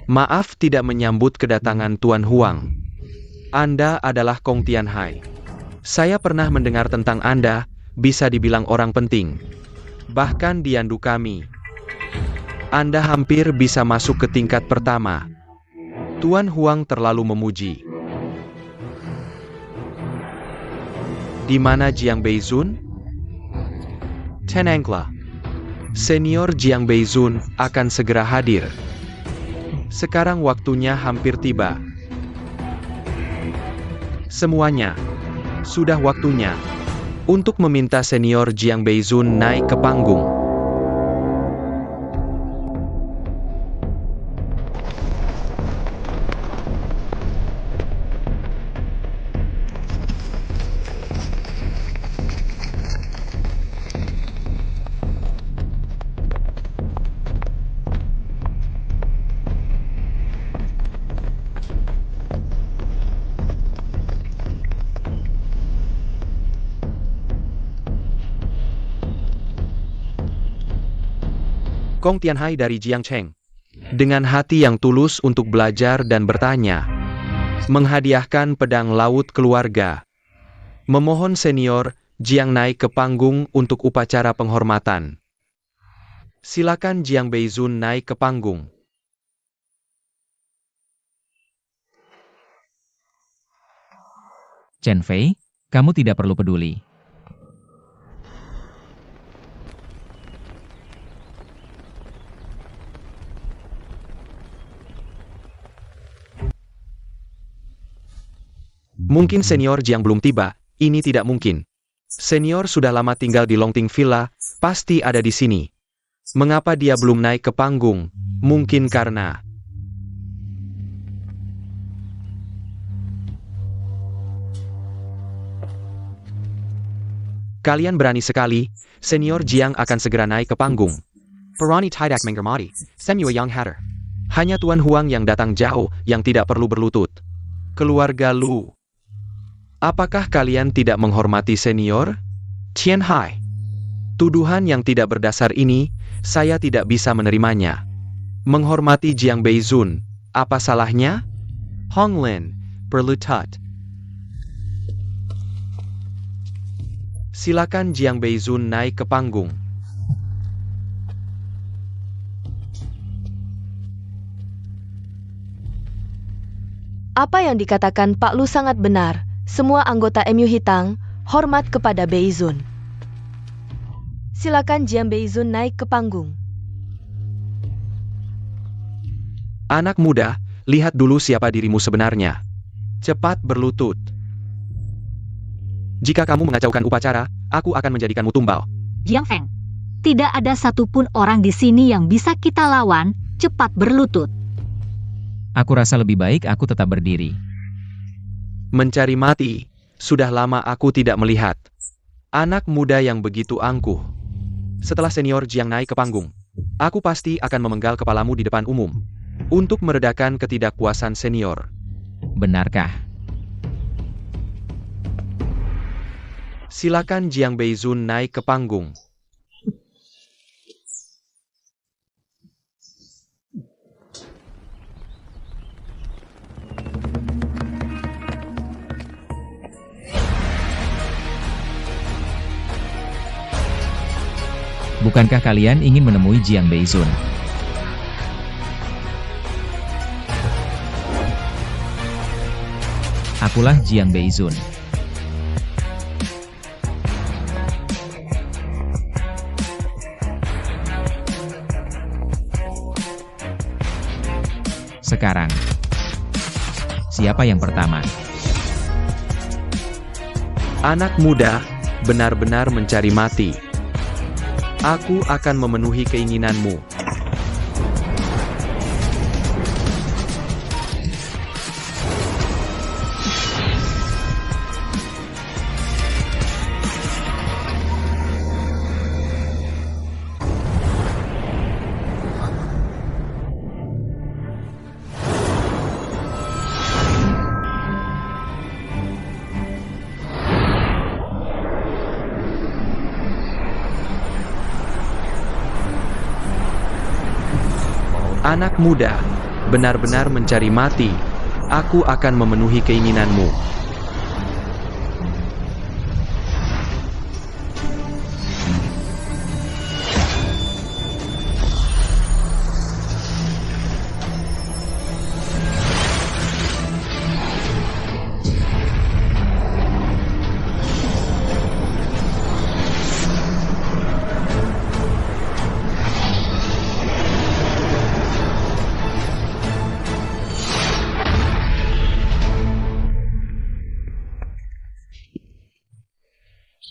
Maaf tidak menyambut kedatangan Tuan Huang. Anda adalah Kong Tianhai. Saya pernah mendengar tentang Anda, bisa dibilang orang penting. Bahkan di Yandu kami. Anda hampir bisa masuk ke tingkat pertama. Tuan Huang terlalu memuji. Di mana Jiang Beizun? Tenanglah. Senior Jiang Beizun akan segera hadir. Sekarang waktunya hampir tiba. Semuanya. Sudah waktunya untuk meminta senior Jiang Beizun naik ke panggung. Kong Tianhai dari Jiangcheng, dengan hati yang tulus untuk belajar dan bertanya, menghadiahkan pedang laut keluarga, memohon senior Jiang naik ke panggung untuk upacara penghormatan. Silakan Jiang Beizun naik ke panggung. Chen Fei, kamu tidak perlu peduli. Mungkin senior Jiang belum tiba, ini tidak mungkin. Senior sudah lama tinggal di Longting Villa, pasti ada di sini. Mengapa dia belum naik ke panggung? Mungkin karena... Kalian berani sekali, senior Jiang akan segera naik ke panggung. Barani tidak menghormati, semua yang hadir. Hanya Tuan Huang yang datang jauh, yang tidak perlu berlutut. Keluarga Lu. Apakah kalian tidak menghormati senior? Tianhai. Tuduhan yang tidak berdasar ini, saya tidak bisa menerimanya. Menghormati Jiang Beizun, apa salahnya? Hong Lin, berlutut. Silakan Jiang Beizun naik ke panggung. Apa yang dikatakan Pak Lu sangat benar. Semua anggota MU Hitang hormat kepada Beizun. Silakan Jiang Beizun naik ke panggung. Anak muda, lihat dulu siapa dirimu sebenarnya. Cepat berlutut. Jika kamu mengacaukan upacara, aku akan menjadikanmu tumbal. Jiang Feng, tidak ada satupun orang di sini yang bisa kita lawan. Cepat berlutut. Aku rasa lebih baik aku tetap berdiri. Mencari mati, sudah lama aku tidak melihat. Anak muda yang begitu angkuh. Setelah senior Jiang naik ke panggung, aku pasti akan memenggal kepalamu di depan umum. Untuk meredakan ketidakpuasan senior. Benarkah? Silakan Jiang Beizun naik ke panggung. Bukankah kalian ingin menemui Jiang Beizun? Akulah Jiang Beizun. Sekarang, siapa yang pertama? Anak muda, benar-benar mencari mati. Aku akan memenuhi keinginanmu. Anak muda, benar-benar mencari mati. Aku akan memenuhi keinginanmu.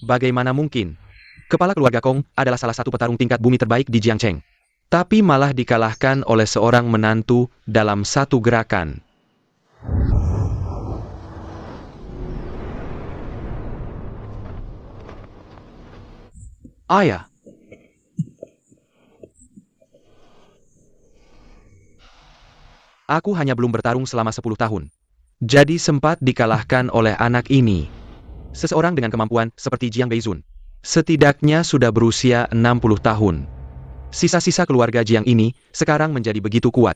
Bagaimana mungkin? Kepala keluarga Kong adalah salah satu petarung tingkat bumi terbaik di Jiangcheng. Tapi malah dikalahkan oleh seorang menantu dalam satu gerakan. Ayah. Aku hanya belum bertarung selama 10 tahun. Jadi sempat dikalahkan oleh anak ini. Seseorang dengan kemampuan seperti Jiang Beizun. Setidaknya sudah berusia 60 tahun. Sisa-sisa keluarga Jiang ini sekarang menjadi begitu kuat.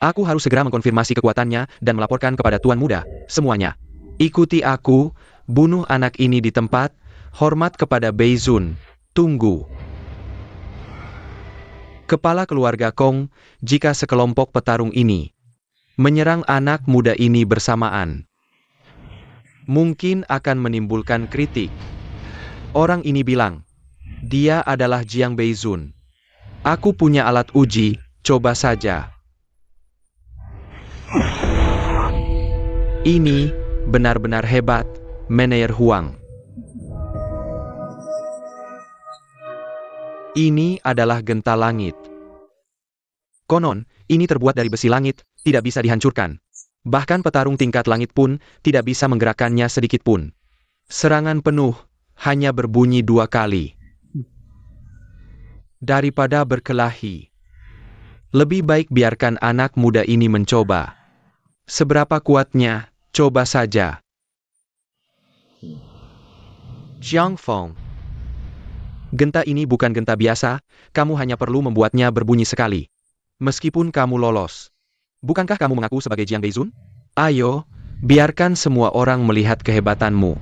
Aku harus segera mengkonfirmasi kekuatannya dan melaporkan kepada Tuan Muda, semuanya. Ikuti aku, bunuh anak ini di tempat, hormat kepada Beizun. Tunggu. Kepala keluarga Kong, jika sekelompok petarung ini menyerang anak muda ini bersamaan, mungkin akan menimbulkan kritik. Orang ini bilang, dia adalah Jiang Beizun. Aku punya alat uji, coba saja. Ini benar-benar hebat, Meneer Huang. Ini adalah genta langit. Konon, ini terbuat dari besi langit, tidak bisa dihancurkan. Bahkan petarung tingkat langit pun tidak bisa menggerakkannya sedikit pun. Serangan penuh hanya berbunyi 2 kali. Daripada berkelahi, lebih baik biarkan anak muda ini mencoba. Seberapa kuatnya, coba saja. Jiang Feng. Genta ini bukan genta biasa, kamu hanya perlu membuatnya berbunyi sekali. Meskipun kamu lolos. Bukankah kamu mengaku sebagai Jiang Beizun? Ayo, biarkan semua orang melihat kehebatanmu.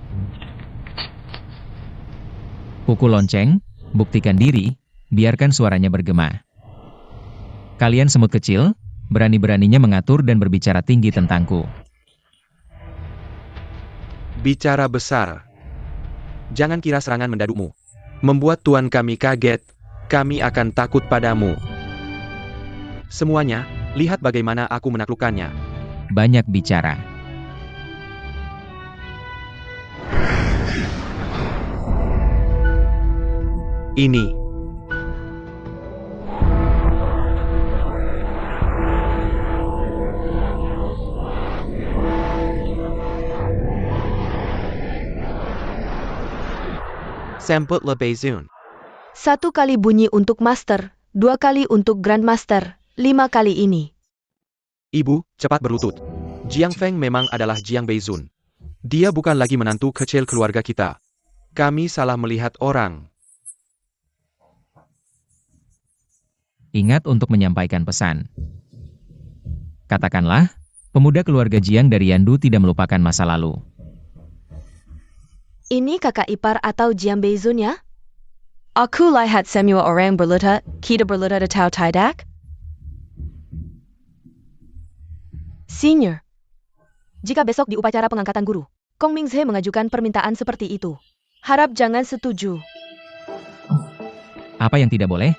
Pukul lonceng, buktikan diri, biarkan suaranya bergema. Kalian semut kecil, berani-beraninya mengatur dan berbicara tinggi tentangku. Bicara besar. Jangan kira serangan mendadumu membuat tuan kami kaget, kami akan takut padamu. Semuanya, lihat bagaimana aku menaklukkannya. Banyak bicara. Ini. Sambut le Beizun. 1 kali bunyi untuk Master, 2 kali untuk Grandmaster, 5 kali ini. Ibu, cepat berlutut. Jiang Feng memang adalah Jiang Beizun. Dia bukan lagi menantu kecil keluarga kita. Kami salah melihat orang. Ingat untuk menyampaikan pesan. Katakanlah, pemuda keluarga Jiang dari Yandu tidak melupakan masa lalu. Ini kakak ipar atau Jiang Beizun ya? Aku lihat semua orang berlutut, kita berlutut atau tidak? Senior, jika besok di upacara pengangkatan guru, Kong Mingzhe mengajukan permintaan seperti itu, harap jangan setuju. Apa yang tidak boleh?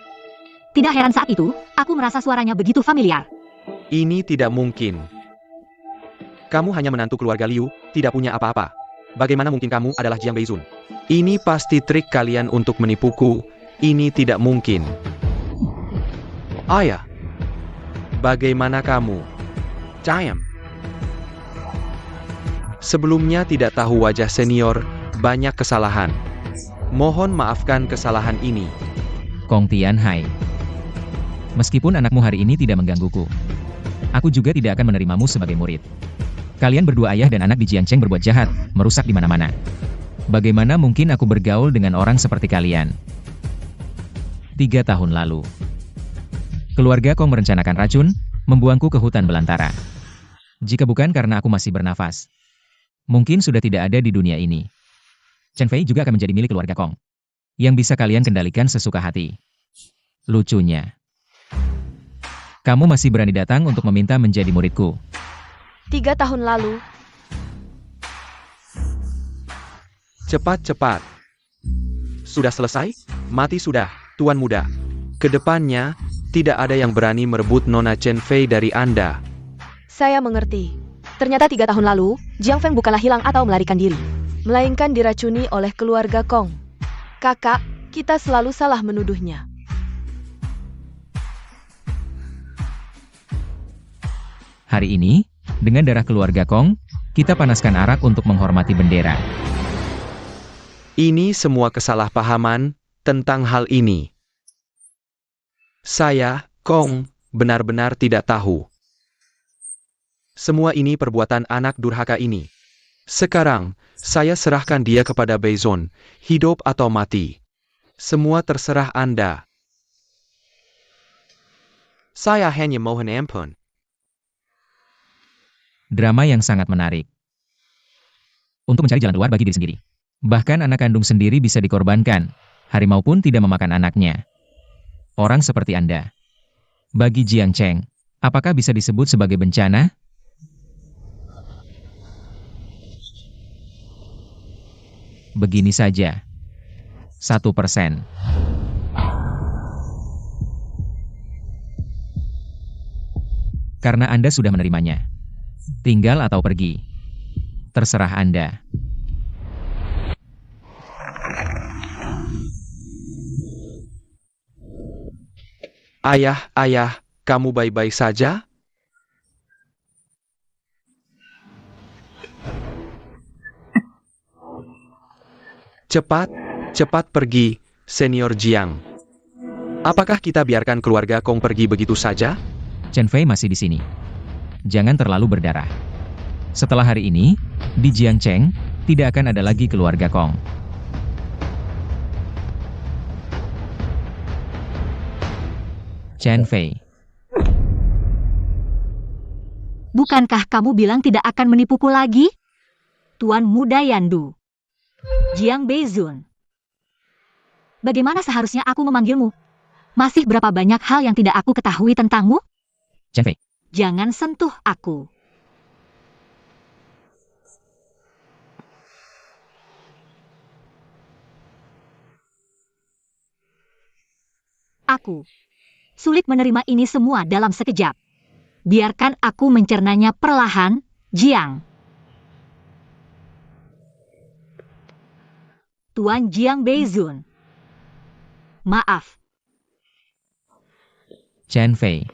Tidak heran saat itu, aku merasa suaranya begitu familiar. Ini tidak mungkin. Kamu hanya menantu keluarga Liu, tidak punya apa-apa. Bagaimana mungkin kamu adalah Jiang Beizun? Ini pasti trik kalian untuk menipuku. Ini tidak mungkin. Ayah, bagaimana kamu? Jiang. Sebelumnya tidak tahu wajah senior, banyak kesalahan. Mohon maafkan kesalahan ini. Kong Tianhai. Meskipun anakmu hari ini tidak menggangguku, aku juga tidak akan menerimamu sebagai murid. Kalian berdua ayah dan anak di Jiangcheng berbuat jahat, merusak di mana-mana. Bagaimana mungkin aku bergaul dengan orang seperti kalian? 3 tahun lalu. Keluarga Kong merencanakan racun, membuangku ke hutan belantara. Jika bukan karena aku masih bernafas, mungkin sudah tidak ada di dunia ini. Chen Fei juga akan menjadi milik keluarga Kong, yang bisa kalian kendalikan sesuka hati. Lucunya, kamu masih berani datang untuk meminta menjadi muridku. 3 tahun lalu, Cepat-cepat. Sudah selesai? Mati sudah, Tuan Muda. Kedepannya, tidak ada yang berani merebut Nona Chen Fei dari Anda. saya mengerti. Ternyata 3 tahun lalu, Jiang Feng bukanlah hilang atau melarikan diri, melainkan diracuni oleh keluarga Kong. Kakak, kita selalu salah menuduhnya. Hari ini, dengan darah keluarga Kong, kita panaskan arak untuk menghormati bendera. Ini semua kesalahpahaman tentang hal ini. Saya, Kong, benar-benar tidak tahu. Semua ini perbuatan anak durhaka ini. Sekarang, saya serahkan dia kepada Beizon, hidup atau mati. Semua terserah Anda. Saya hanya mohon ampun. Drama yang sangat menarik. Untuk mencari jalan keluar bagi diri sendiri. Bahkan anak kandung sendiri bisa dikorbankan. Harimau pun tidak memakan anaknya. Orang seperti Anda. Bagi Jiang Cheng, apakah bisa disebut sebagai bencana? Begini saja. 1%. Karena Anda sudah menerimanya. Tinggal atau pergi. Terserah Anda. Ayah, kamu baik-baik saja? Cepat pergi, Senior Jiang. Apakah kita biarkan keluarga Kong pergi begitu saja? Chen Fei masih di sini. Jangan terlalu berdarah. Setelah hari ini, di Jiangcheng, tidak akan ada lagi keluarga Kong. Chen Fei, Bukankah kamu bilang tidak akan menipuku lagi? Tuan Muda Yandu. Jiang Beizun. Bagaimana seharusnya aku memanggilmu? Masih berapa banyak hal yang tidak aku ketahui tentangmu? Chen Fei, Jangan sentuh aku. Aku sulit menerima ini semua dalam sekejap. Biarkan aku mencernanya perlahan, Jiang. Tuan Jiang Beizun. Maaf, Chen Fei.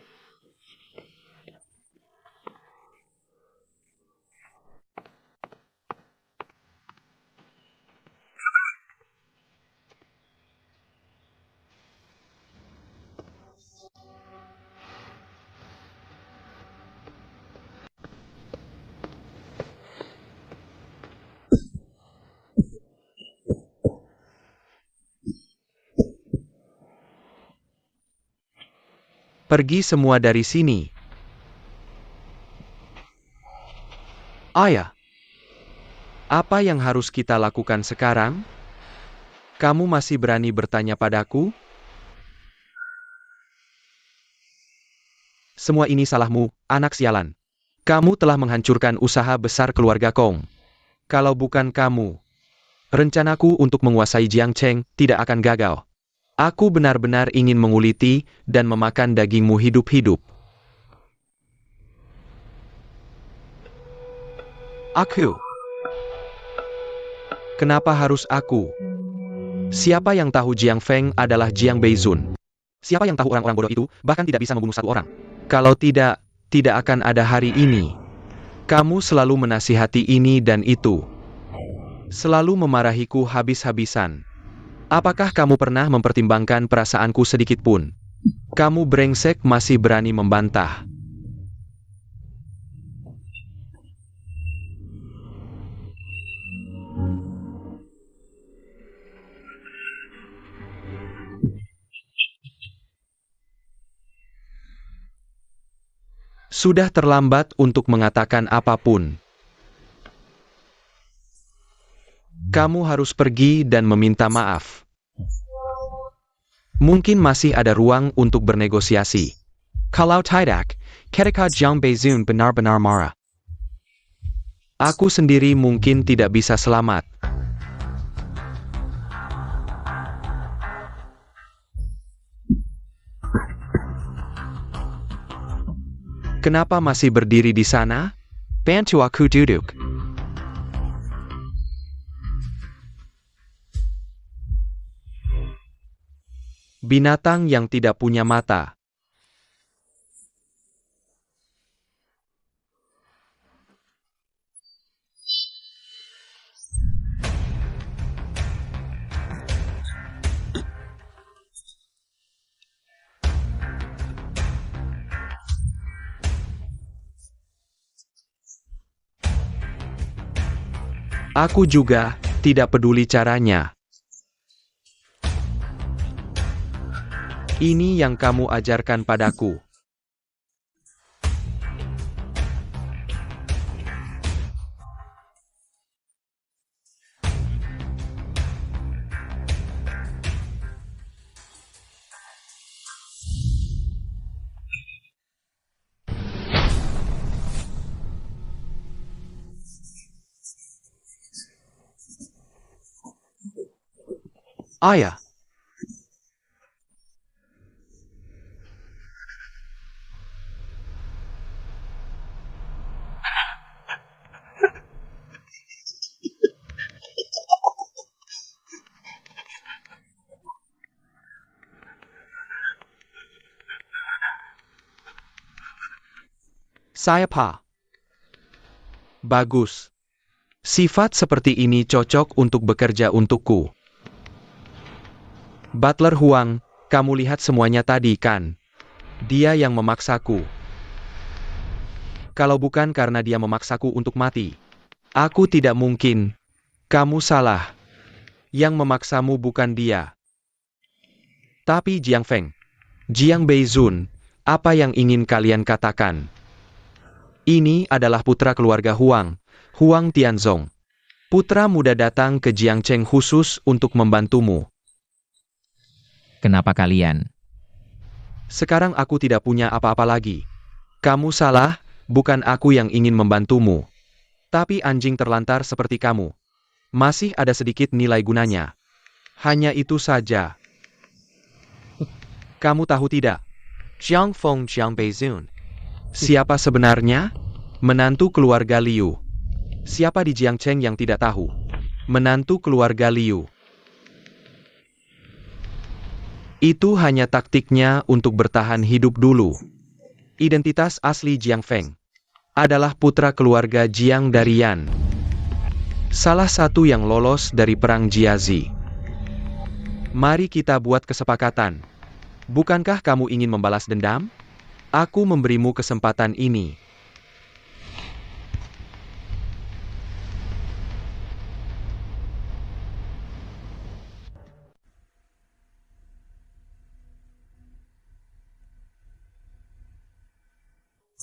Pergi semua dari sini. Ayah, apa yang harus kita lakukan sekarang? Kamu masih berani bertanya padaku? Semua ini salahmu, anak sialan. Kamu telah menghancurkan usaha besar keluarga Kong. Kalau bukan kamu, rencanaku untuk menguasai Jiangcheng tidak akan gagal. Aku benar-benar ingin menguliti dan memakan dagingmu hidup-hidup. Aku. Kenapa harus aku? Siapa yang tahu Jiang Feng adalah Jiang Beizun? Siapa yang tahu orang-orang bodoh itu bahkan tidak bisa membunuh satu orang? Kalau tidak akan ada hari ini. Kamu selalu menasihati ini dan itu. Selalu memarahiku habis-habisan. Apakah kamu pernah mempertimbangkan perasaanku sedikit pun? Kamu brengsek masih berani membantah. Sudah terlambat untuk mengatakan apapun. Kamu harus pergi dan meminta maaf. Mungkin masih ada ruang untuk bernegosiasi. Kalau tidak, ketika Jiang Beizun benar-benar marah. Aku sendiri mungkin tidak bisa selamat. Kenapa masih berdiri di sana? Bantu aku duduk. Binatang yang tidak punya mata. Aku juga tidak peduli caranya. Ini yang kamu ajarkan padaku. Ayah, saya Pa. Bagus. Sifat seperti ini cocok untuk bekerja untukku. Butler Huang, kamu lihat semuanya tadi kan? Dia yang memaksaku. Kalau bukan karena dia memaksaku untuk mati, aku tidak mungkin. Kamu salah. Yang memaksamu bukan dia. Tapi Jiang Feng, Jiang Beizun, apa yang ingin kalian katakan? Ini adalah putra keluarga Huang, Huang Tianzong. Putra muda datang ke Jiangcheng khusus untuk membantumu. Kenapa kalian? Sekarang aku tidak punya apa-apa lagi. Kamu salah, bukan aku yang ingin membantumu. Tapi anjing terlantar seperti kamu. Masih ada sedikit nilai gunanya. Hanya itu saja. Kamu tahu tidak? Jiang Feng Jiang Beizun. Siapa sebenarnya? Menantu keluarga Liu. Siapa di Jiangcheng yang tidak tahu? Menantu keluarga Liu. Itu hanya taktiknya untuk bertahan hidup dulu. Identitas asli Jiang Feng adalah putra keluarga Jiang dari Yan. Salah satu yang lolos dari perang Jiazi. Mari kita buat kesepakatan. Bukankah kamu ingin membalas dendam? Aku memberimu kesempatan ini.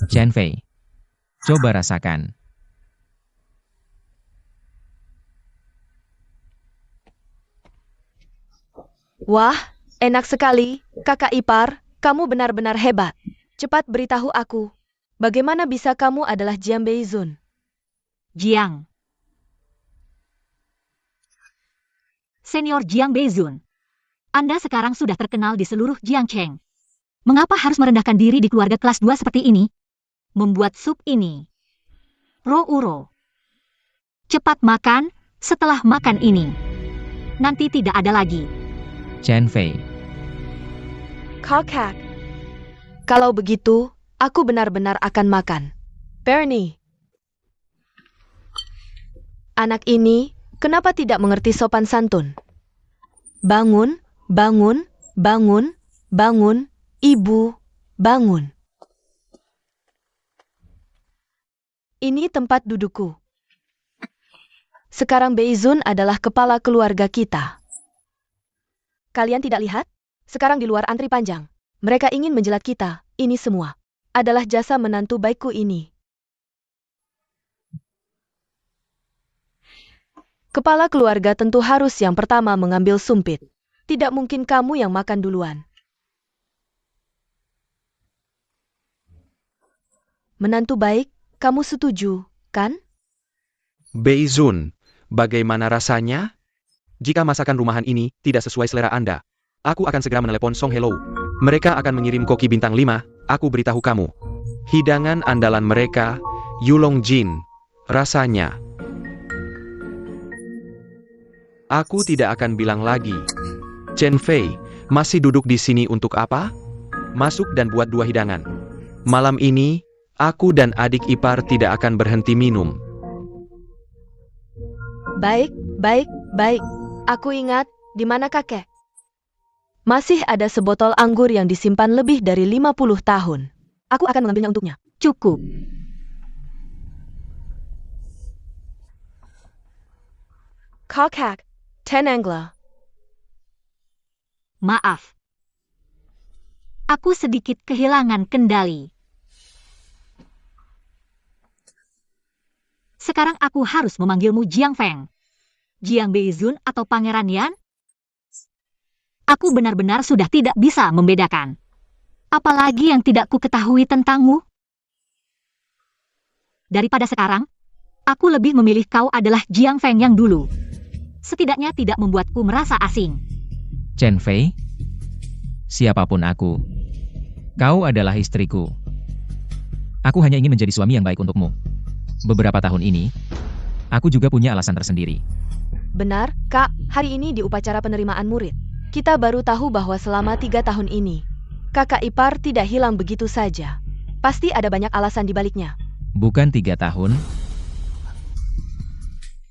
Chen Fei. Coba rasakan. Wah, enak sekali, kakak ipar, kamu benar-benar hebat. Cepat beritahu aku, bagaimana bisa kamu adalah Jiang Beizun? Jiang. Senior Jiang Beizun. Anda sekarang sudah terkenal di seluruh Jiangcheng. Mengapa harus merendahkan diri di keluarga kelas 2 seperti ini? Membuat sup ini. Ro-uro. Cepat makan, setelah makan ini. Nanti tidak ada lagi. Chen Fei. Kakak. Kalau begitu, aku benar-benar akan makan. Bernie. Anak ini, kenapa tidak mengerti sopan santun? Bangun, bangun, bangun, bangun, ibu, bangun. Ini tempat dudukku. Sekarang Beizun adalah kepala keluarga kita. Kalian tidak lihat? Sekarang di luar antri panjang. Mereka ingin menjelat kita, ini semua. adalah jasa menantu baikku ini. Kepala keluarga tentu harus yang pertama mengambil sumpit. Tidak mungkin kamu yang makan duluan. Menantu baik, kamu setuju, kan? Beizun, bagaimana rasanya? Jika masakan rumahan ini tidak sesuai selera Anda, aku akan segera menelepon Song Hello. Mereka akan mengirim koki bintang 5, aku beritahu kamu. Hidangan andalan mereka, Yulong Jin. Rasanya. Aku tidak akan bilang lagi. Chen Fei, masih duduk di sini untuk apa? Masuk dan buat 2 hidangan. Malam ini, aku dan adik ipar tidak akan berhenti minum. Baik, baik, baik. Aku ingat, di mana kakek? Masih ada sebotol anggur yang disimpan lebih dari 50 tahun. Aku akan mengambilnya untuknya. Cukup. Kakak, Tenanglah. Maaf. Aku sedikit kehilangan kendali. Sekarang aku harus memanggilmu Jiang Feng. Jiang Beizun atau Pangeran Yan? Aku benar-benar sudah tidak bisa membedakan. Apalagi yang tidak ku ketahui tentangmu. Daripada sekarang, aku lebih memilih kau adalah Jiang Feng yang dulu. Setidaknya tidak membuatku merasa asing. Chen Fei, siapapun aku, kau adalah istriku. Aku hanya ingin menjadi suami yang baik untukmu. Beberapa tahun ini, aku juga punya alasan tersendiri. Benar, Kak, hari ini di upacara penerimaan murid. Kita baru tahu bahwa selama 3 tahun ini, kakak ipar tidak hilang begitu saja. Pasti ada banyak alasan di baliknya. Bukan 3 tahun,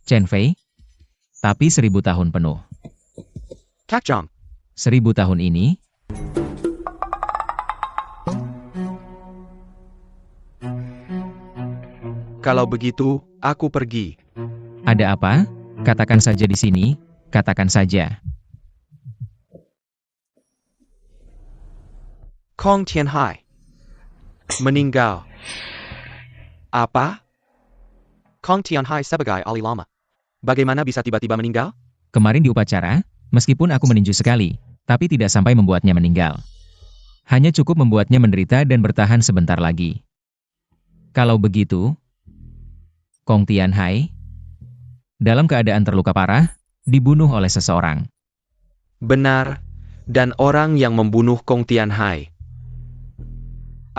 Chen Fei, tapi 1000 tahun penuh. Kak Chong, 1000 tahun ini, kalau begitu, aku pergi. ada apa? Katakan saja di sini, katakan saja. Kong Tianhai meninggal. Apa? Kong Tianhai sebagai ahli lama. Bagaimana bisa tiba-tiba meninggal? Kemarin di upacara, meskipun aku meninju sekali, tapi tidak sampai membuatnya meninggal. Hanya cukup membuatnya menderita dan bertahan sebentar lagi. Kalau begitu, Kong Tianhai, dalam keadaan terluka parah, dibunuh oleh seseorang. Benar, dan orang yang membunuh Kong Tianhai.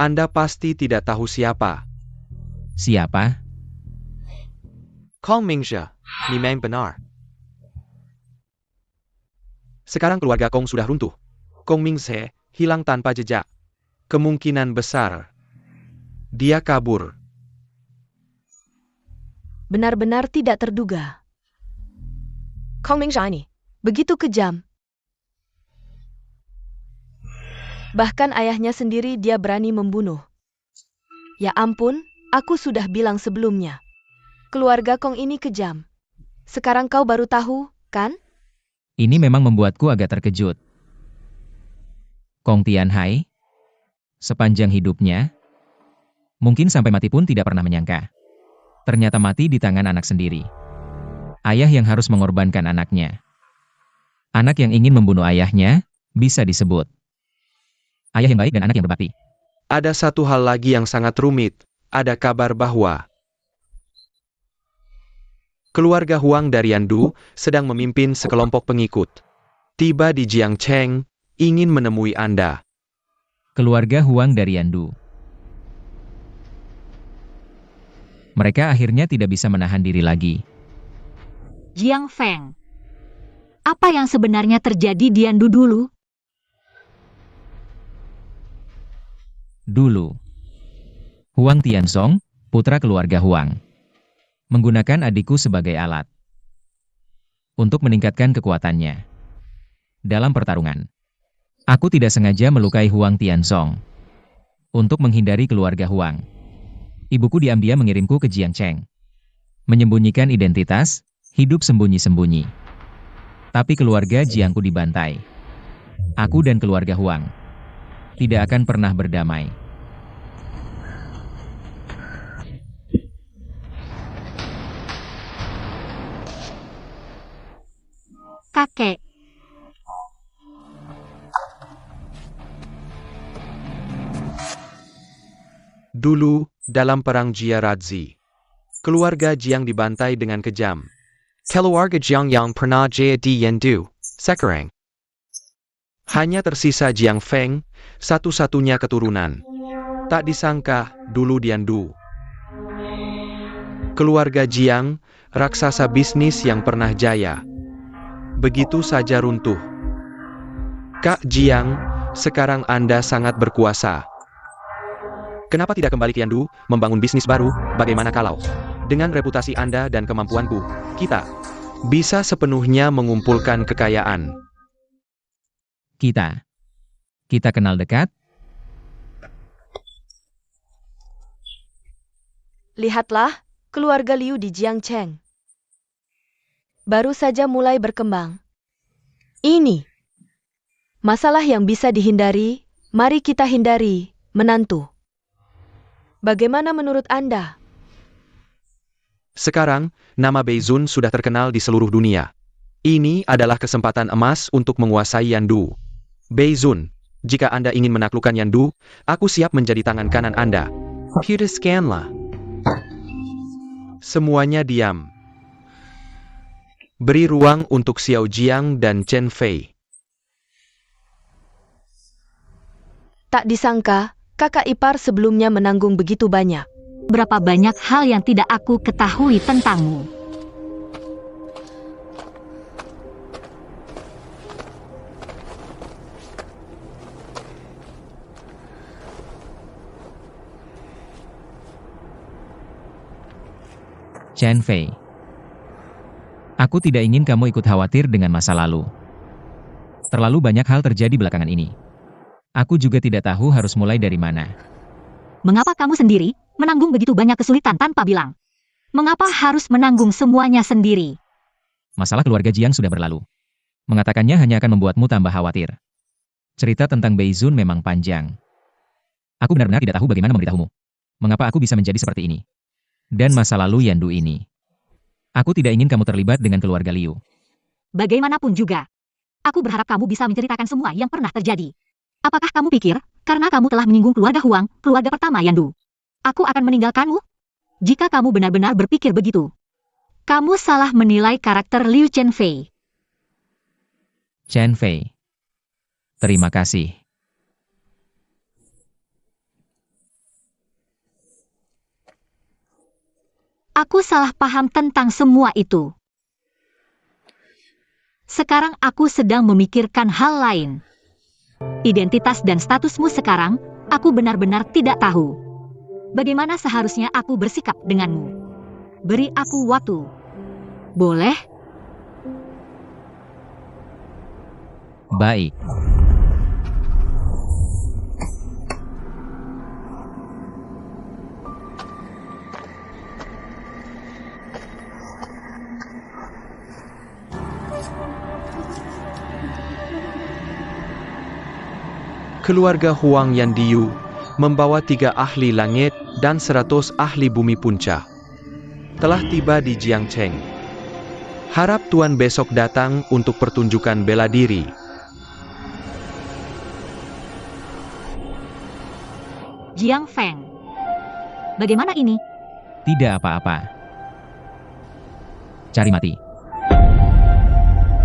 Anda pasti tidak tahu siapa. Siapa? Kong Mingxia, memang benar. Sekarang keluarga Kong sudah runtuh. Kong Mingxia hilang tanpa jejak. Kemungkinan besar, dia kabur. Benar-benar tidak terduga. Kong Mingxia ini begitu kejam. Bahkan ayahnya sendiri dia berani membunuh. Ya ampun, aku sudah bilang sebelumnya. Keluarga Kong ini kejam. Sekarang kau baru tahu, kan? Ini memang membuatku agak terkejut. Kong Tianhai, sepanjang hidupnya, mungkin sampai mati pun tidak pernah menyangka. Ternyata mati di tangan anak sendiri. Ayah yang harus mengorbankan anaknya. Anak yang ingin membunuh ayahnya, bisa disebut ayah yang baik dan anak yang berbakti. Ada satu hal lagi yang sangat rumit. Ada kabar bahwa keluarga Huang dari Yandu sedang memimpin sekelompok pengikut. Tiba di Jiangcheng, ingin menemui Anda. Keluarga Huang dari Yandu. Mereka akhirnya tidak bisa menahan diri lagi. Jiang Feng. Apa yang sebenarnya terjadi di Yandu dulu? Dulu, Huang Tianzong, putra keluarga Huang, menggunakan adikku sebagai alat untuk meningkatkan kekuatannya. Dalam pertarungan, aku tidak sengaja melukai Huang Tianzong. Untuk menghindari keluarga Huang, ibuku diam-diam mengirimku ke Jiangcheng. Menyembunyikan identitas, hidup sembunyi-sembunyi. Tapi keluarga Jiangku dibantai. Aku dan keluarga Huang tidak akan pernah berdamai. kakek. Dulu, dalam perang Jiaradzi, keluarga Jiang dibantai dengan kejam. Keluarga Jiang yang pernah jaya di Yendu, sekarang. Hanya tersisa Jiang Feng, satu-satunya keturunan. Tak disangka, dulu Diandu. Keluarga Jiang, raksasa bisnis yang pernah jaya. Begitu saja runtuh. Kak Jiang, sekarang Anda sangat berkuasa. Kenapa tidak kembali ke Yandu, membangun bisnis baru? Bagaimana kalau, dengan reputasi Anda dan kemampuanku, kita bisa sepenuhnya mengumpulkan kekayaan? Kita kenal dekat? Lihatlah, keluarga Liu di Jiangcheng. Baru saja mulai berkembang. Ini masalah yang bisa dihindari, mari kita hindari, menantu. Bagaimana menurut Anda? Sekarang, nama Beizun sudah terkenal di seluruh dunia. Ini adalah kesempatan emas untuk menguasai Yandu. Beizun, jika Anda ingin menaklukkan Yandu, aku siap menjadi tangan kanan Anda. Hiraskanlah. Semuanya diam. Beri ruang untuk Xiao Jiang dan Chen Fei. Tak disangka, kakak ipar sebelumnya menanggung begitu banyak. Berapa banyak hal yang tidak aku ketahui tentangmu. Chen Fei. Aku tidak ingin kamu ikut khawatir dengan masa lalu. Terlalu banyak hal terjadi belakangan ini. Aku juga tidak tahu harus mulai dari mana. Mengapa kamu sendiri menanggung begitu banyak kesulitan tanpa bilang? Mengapa harus menanggung semuanya sendiri? Masalah keluarga Jiang sudah berlalu. Mengatakannya hanya akan membuatmu tambah khawatir. Cerita tentang Beizun memang panjang. Aku benar-benar tidak tahu bagaimana memberitahumu. Mengapa aku bisa menjadi seperti ini? Dan masa lalu Yandu ini. Aku tidak ingin kamu terlibat dengan keluarga Liu. Bagaimanapun juga, aku berharap kamu bisa menceritakan semua yang pernah terjadi. Apakah kamu pikir, karena kamu telah menyinggung keluarga Huang, keluarga pertama Yandu, aku akan meninggalkanmu? Jika kamu benar-benar berpikir begitu, kamu salah menilai karakter Liu Chen Fei. Chen Fei. Terima kasih. Aku salah paham tentang semua itu. Sekarang aku sedang memikirkan hal lain. Identitas dan statusmu sekarang, aku benar-benar tidak tahu. Bagaimana seharusnya aku bersikap denganmu? Beri aku waktu. Boleh? Baik. Keluarga Huang Yandiu membawa 3 ahli langit dan 100 ahli bumi punca. Telah tiba di Jiangcheng. Harap Tuan besok datang untuk pertunjukan bela diri. Jiang Feng. Bagaimana ini? Tidak apa-apa. Cari mati.